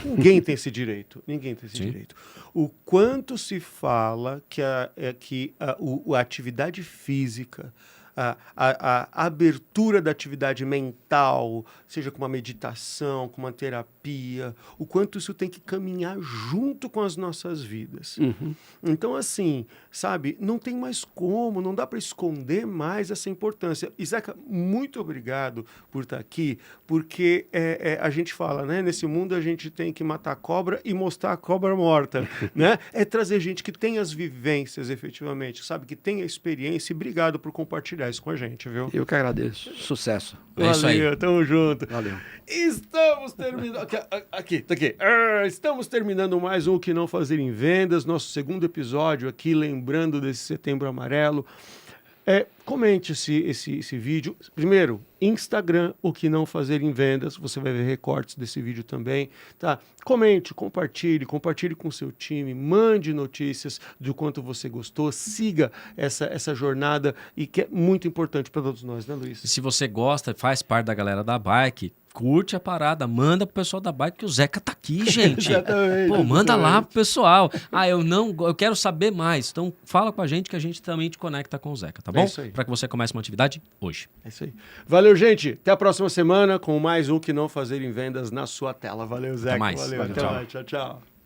Speaker 1: Ninguém tem esse direito. Ninguém tem esse direito. O quanto se fala que a atividade física, a abertura da atividade mental, seja com uma meditação, com uma terapia, o quanto isso tem que caminhar junto com as nossas vidas. Então, assim, sabe, não tem mais como, não dá para esconder mais essa importância. E, Zeca, muito obrigado por estar aqui, porque a gente fala, né, nesse mundo a gente tem que matar a cobra e mostrar a cobra morta, né? É trazer gente que tem as vivências, efetivamente, sabe, que tem a experiência, e obrigado por compartilhar isso com a gente, viu?
Speaker 3: Eu que agradeço. Sucesso.
Speaker 2: É isso aí.
Speaker 1: Valeu, tamo junto.
Speaker 3: Valeu.
Speaker 1: Estamos terminando... Aqui, tá aqui. Estamos terminando mais um O Que Não Fazer em Vendas, nosso segundo episódio aqui, lembrando desse Setembro Amarelo. Comente esse vídeo. Primeiro, Instagram, O Que Não Fazer em Vendas. Você vai ver recortes desse vídeo também. Tá? Comente, compartilhe com o seu time, mande notícias do quanto você gostou, siga essa jornada e que é muito importante para todos nós, né, Luiz?
Speaker 2: E se você gosta, faz parte da galera da bike, curte a parada, manda pro pessoal da bike que o Zeca tá aqui, gente.
Speaker 1: Exatamente.
Speaker 2: Pô, manda lá pro pessoal. Eu quero saber mais. Então fala com a gente que a gente também te conecta com o Zeca, tá bom?
Speaker 1: É isso aí.
Speaker 2: Para que você comece uma atividade hoje.
Speaker 1: É isso aí. Valeu, gente. Até a próxima semana com mais um Que Não Fazer em Vendas na sua tela. Valeu, Zeca.
Speaker 2: mais.
Speaker 1: Valeu.
Speaker 2: Valeu,
Speaker 1: Até
Speaker 2: tchau.
Speaker 1: mais. Tchau, tchau.